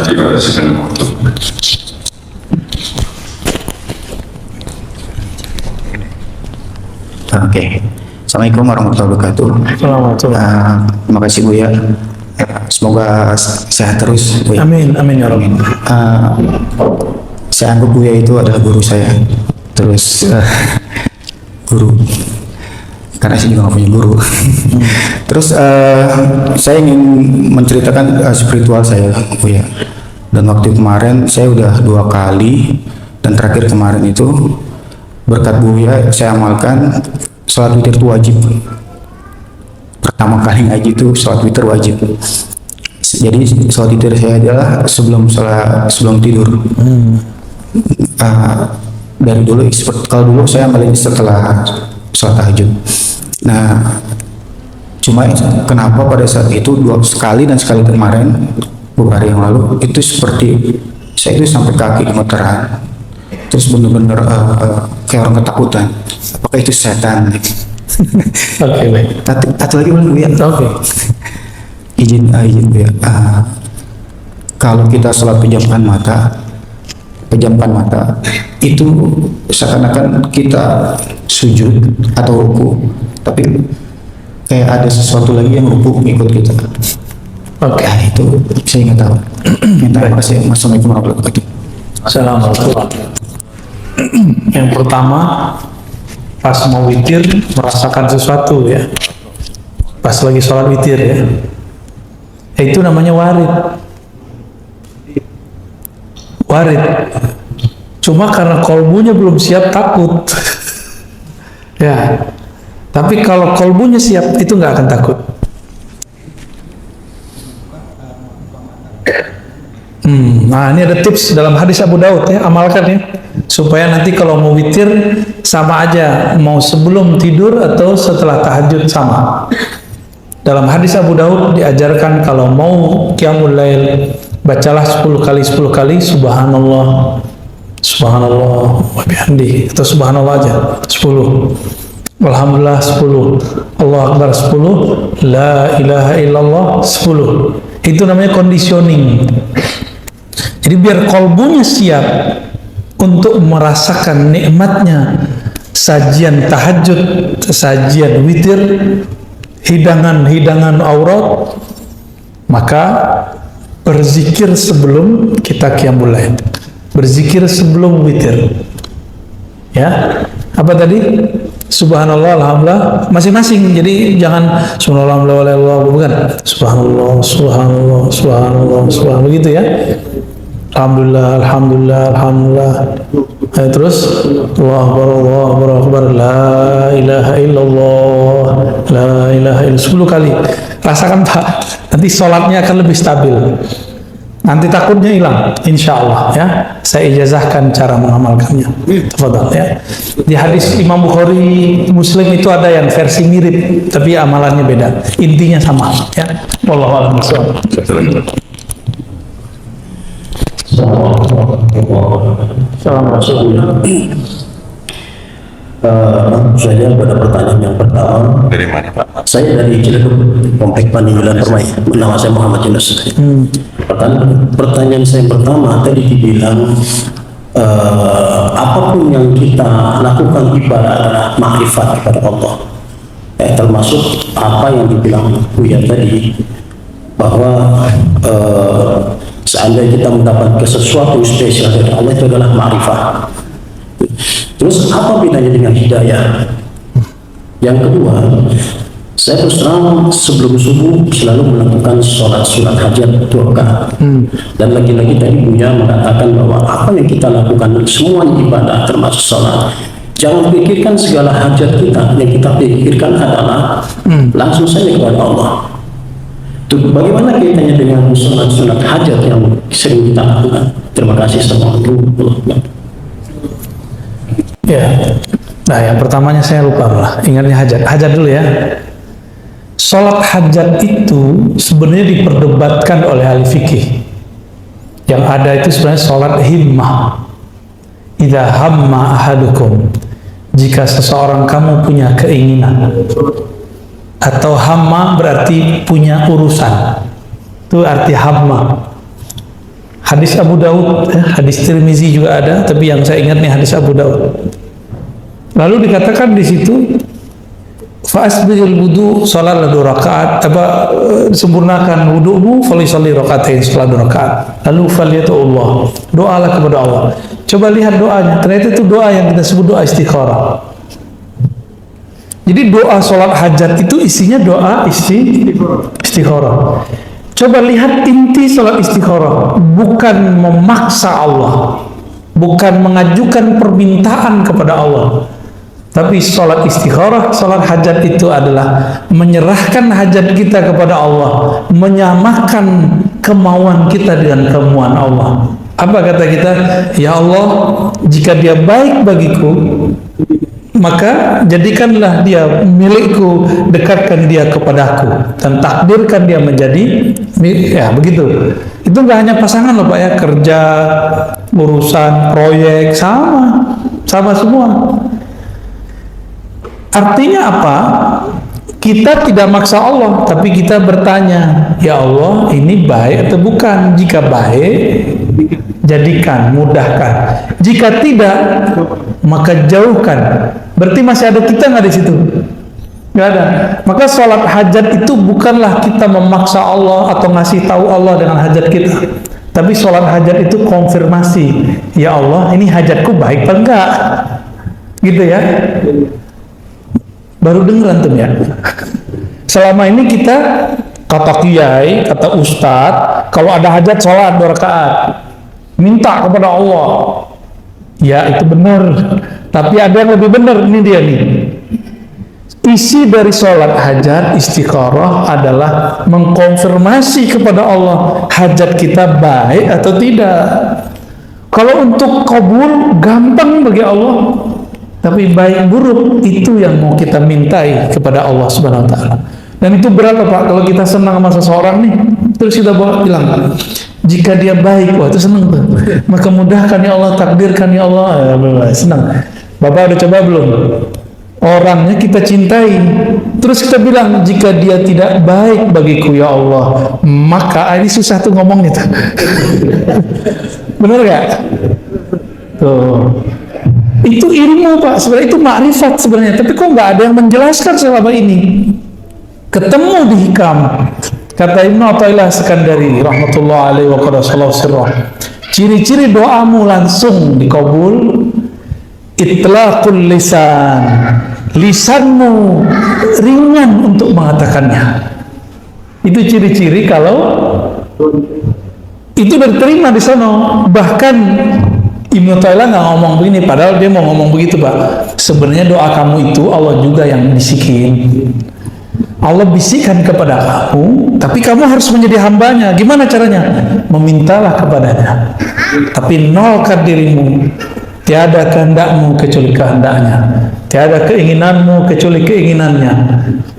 Speaker 3: dibatasi waktu.
Speaker 4: Oke. Assalamualaikum warahmatullahi wabarakatuh. Terima kasih Bu ya. Semoga sehat terus Bu ya.
Speaker 2: Amin, amin ya Rabbi.
Speaker 4: Saya anggap Buya itu adalah guru saya. Terus guru, karena saya juga nggak punya guru. Terus saya ingin menceritakan spiritual saya Buya. Dan waktu kemarin saya udah 2 kali, dan terakhir kemarin itu berkat Buya saya amalkan sholat witir itu wajib. Pertama kali ngaji itu sholat witir wajib. Jadi sholat witir saya adalah sebelum tidur. Dari dulu, kalau dulu saya malah setelah sholat tahajud. Nah, cuma kenapa pada saat itu 2 sekali dan sekali kemarin beberapa hari yang lalu itu seperti saya itu sampai kaki gemeteran, terus benar-benar kayak orang ketakutan. Apakah itu setan?
Speaker 2: Oke, baik.
Speaker 4: Satu lagi boleh Bu ya?
Speaker 2: Oke.
Speaker 4: Izin Bu ya. Kalau kita sholat pejamkan mata itu seakan-akan kita sujud atau ruku, tapi kayak ada sesuatu lagi yang rubuh ngikut kita.
Speaker 2: Oke.
Speaker 4: Ya, itu saya nggak tahu. Minta kasih. Assalamualaikum warahmatullahi wabarakatuh.
Speaker 2: Assalamualaikum. Yang pertama, pas mau witir merasakan sesuatu ya. Pas lagi sholat witir ya. Itu namanya warid. Warid. Cuma karena kolbunya belum siap takut. Ya. Tapi kalau kolbunya siap itu nggak akan takut. Nah ini ada tips dalam hadis Abu Daud ya, amalkan ya, supaya nanti kalau mau witir sama aja, mau sebelum tidur atau setelah tahajud sama. Dalam hadis Abu Daud diajarkan kalau mau qiyamul lail, bacalah 10 kali subhanallah, subhanallah wa bihamdi, atau subhanallah aja 10, alhamdulillah 10, Allah akbar 10, la ilaha illallah 10. Itu namanya conditioning. Jadi biar kolbunya siap untuk merasakan nikmatnya sajian tahajud, sajian witir, hidangan-hidangan aurat, maka berzikir sebelum kita qiyamul lail, berzikir sebelum witir. Ya, apa tadi? Subhanallah, alhamdulillah, masing-masing. Jadi jangan subhanallah, alhamdulillah, bukan. Subhanallah, subhanallah, subhanallah, subhanallah, begitu ya. Alhamdulillah, alhamdulillah, alhamdulillah. Terus Allahu Akbar, Allahu Akbar, Akbar, la ilaha illallah, la ilaha illallah 10 kali. Rasakan Pak, nanti sholatnya akan lebih stabil. Nanti takutnya hilang, insya Allah ya. Saya ijazahkan cara mengamalkannya. Tafadhal ya. Di hadis Imam Bukhari, Muslim itu ada yang versi mirip, tapi amalannya beda. Intinya sama ya. Wallahu a'lam bishawab.
Speaker 5: Saya pada pertanyaan yang pertama.
Speaker 3: Dari mana Pak?
Speaker 5: Saya dari Ciledug, Komplek Paninggalan Permai. Nama saya Muhammad Yunus. Pertanyaan saya yang pertama tadi dibilang apapun yang kita lakukan ibadah adalah makrifat kepada Allah. Termasuk apa yang dibilang Buya tadi, bahwa seandainya kita mendapatkan sesuatu spesial dari Allah itu adalah makrifat. Terus apa bedanya dengan hidayah? Yang kedua, saya terus terang sebelum subuh selalu melakukan sholat sunat hajat 2 rakaat. Dan lagi-lagi tadi Buya mengatakan bahwa apa yang kita lakukan semua ibadah termasuk sholat. Jangan pikirkan segala hajat kita, yang kita pikirkan adalah langsung saja kepada Allah. Tuh, bagaimana kaitannya dengan sunat-sunat hajat yang sering kita lakukan? Terima kasih. Assalamualaikum.
Speaker 2: Ya, nah yang pertamanya saya lupa malah, ingatnya hajat. Hajat dulu ya. Sholat hajat itu sebenarnya diperdebatkan oleh ahli fikih. Yang ada itu sebenarnya sholat himmah. Idza hamma ahadukum, jika seseorang kamu punya keinginan, atau hamma berarti punya urusan, itu arti hamma. Hadis Abu Daud, hadis Tirmizi juga ada, tapi yang saya ingat nih hadis Abu Daud. Lalu dikatakan di situ, fa'asbihil wudu, salatlah 2 rakaat, sempurnakan wudu'mu, falisalli rakaatain, salat 2 rakaat. Lalu faliyatullah, doalah kepada Allah. Coba lihat doanya, ternyata itu doa yang kita sebut doa istikharah. Jadi doa sholat hajat itu isinya doa istikharah. Coba lihat inti sholat istikharah, bukan memaksa Allah, bukan mengajukan permintaan kepada Allah, tapi sholat istikharah, sholat hajat itu adalah menyerahkan hajat kita kepada Allah, menyamakan kemauan kita dengan kemauan Allah. Apa kata kita? Ya Allah, jika dia baik bagiku, maka jadikanlah dia milikku, dekatkan dia kepadaku, dan takdirkan dia menjadi ya begitu. Itu nggak hanya pasangan loh Pak ya, kerja, urusan, proyek, sama semua. Artinya apa? Kita tidak maksa Allah, tapi kita bertanya, ya Allah ini baik atau bukan? Jika baik, jadikan, mudahkan. Jika tidak, maka jauhkan. Berarti masih ada kita nggak di situ? Nggak ada. Maka sholat hajat itu bukanlah kita memaksa Allah atau ngasih tahu Allah dengan hajat kita. Tapi sholat hajat itu konfirmasi. Ya Allah, ini hajatku baik apa enggak? Gitu ya. Baru dengeran tuh ya. Selama ini kita, kata kiai, kata ustadz, kalau ada hajat sholat 2 rakaat. Minta kepada Allah. Ya itu benar. Tapi ada yang lebih benar, ini dia nih. Isi dari sholat hajat istikharah adalah mengkonfirmasi kepada Allah hajat kita baik atau tidak. Kalau untuk kabul gampang bagi Allah, tapi baik buruk itu yang mau kita mintai kepada Allah Subhanahu Wa Taala. Dan itu berat loh Pak, kalau kita senang sama seseorang nih, terus kita bilang jika dia baik, wah itu senang tuh. Maka mudahkan ya Allah, takdirkan ya Allah, senang. Bapak udah coba belum? Orangnya kita cintai, terus kita bilang jika dia tidak baik bagiku ya Allah, maka ini susah tuh ngomongnya tuh. Bener gak? Tuh, itu ilmu Pak, sebenarnya itu makrifat sebenarnya, tapi kok nggak ada yang menjelaskan selama ini. Ketemu di hikam, kata Ibnu Athaillah Sekandari rahmatullah alaihi wa qadasallahu sirrah, ciri-ciri doamu langsung dikabul. Itlaqul lisan, lisanmu ringan untuk mengatakannya. Itu ciri-ciri kalau itu diterima di sana. Bahkan Ibnu Athaillah nggak ngomong begini, padahal dia mau ngomong begitu Pak. Sebenarnya doa kamu itu Allah juga yang bisikin. Allah bisikkan kepada kamu, tapi kamu harus menjadi hambanya. Gimana caranya? Memintalah kepadanya, tapi nolkan dirimu. Tiada kehendakmu kecuali kehendaknya, tiada keinginanmu kecuali keinginannya,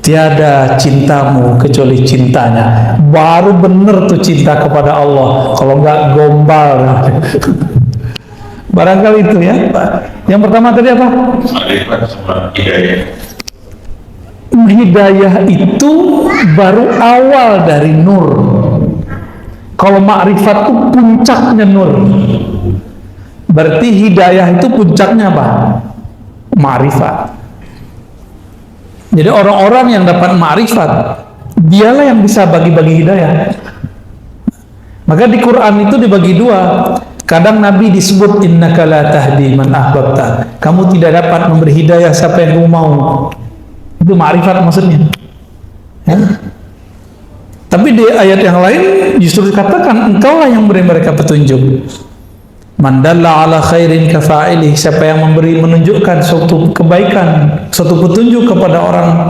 Speaker 2: tiada cintamu kecuali cintanya. Baru benar tuh cinta kepada Allah. Kalau enggak gombal. Barangkali itu ya. Yang pertama tadi apa? Hidayah itu baru awal dari nur. Kalau ma'rifat itu puncaknya nur. Berarti hidayah itu puncaknya apa? Ma'rifat. Jadi orang-orang yang dapat ma'rifat, dialah yang bisa bagi-bagi hidayah. Maka di Quran itu dibagi 2. Kadang Nabi disebut innaka la tahdi man ahbabta. Kamu tidak dapat memberi hidayah siapa yang kamu mau. Itu ma'rifat maksudnya. Ya? Tapi di ayat yang lain justru dikatakan engkaulah yang beri mereka petunjuk. Man dalla ala khairin kafa'ilih, siapa yang menunjukkan suatu kebaikan, suatu petunjuk kepada orang,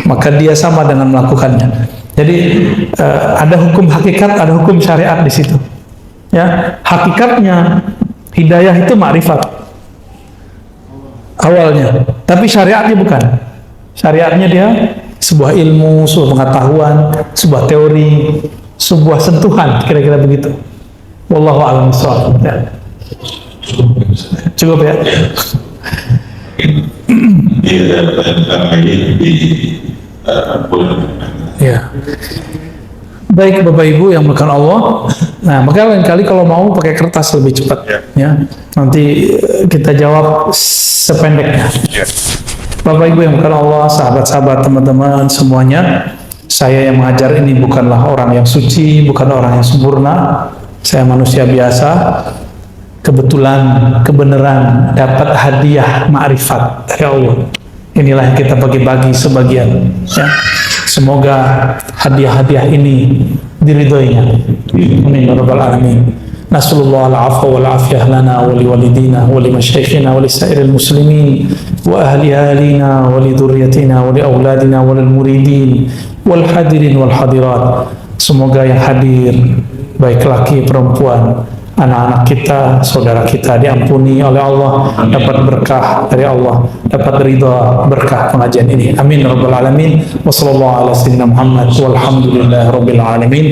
Speaker 2: maka dia sama dengan melakukannya. Jadi ada hukum hakikat, ada hukum syariat di situ. Ya, hakikatnya hidayah itu ma'rifat awalnya, tapi syariatnya bukan. Syariatnya dia sebuah ilmu, sebuah pengetahuan, sebuah teori, sebuah sentuhan, kira-kira begitu. Wallahu a'lam bishawab. Ya. Cukup ya. Ya. Baik Bapak Ibu yang melakukan Allah. Nah, maka lain kali kalau mau pakai kertas lebih cepat ya. Nanti kita jawab sependeknya. Bapak Ibu yang melakukan Allah, sahabat-sahabat, teman-teman semuanya, saya yang mengajar ini bukanlah orang yang suci, bukan orang yang sempurna. Saya manusia biasa. Kebetulan, kebenaran dapat hadiah ma'rifat dari Allah. Inilah yang kita bagi-bagi sebagian. Ya. Semoga hadiah-hadiah ini diridhoinya. Amin ya rabbal alamin. Nasallallahu al-'afwa wal 'afiyah lana wa li walidina wa li masyayikhina wa li sa'iril muslimin wa ahli ahlina wa li dzurriyyatina wa li auladina wa lil muridin wal hadirin wal hadirat. Semoga yang hadir baik laki perempuan, anak-anak kita, saudara kita diampuni oleh Allah, dapat berkah dari Allah, dapat ridha berkah pengajian ini. Amin rabbal alamin. Wassallallahu ala sayyidina Muhammad walhamdulillahi rabbil alamin.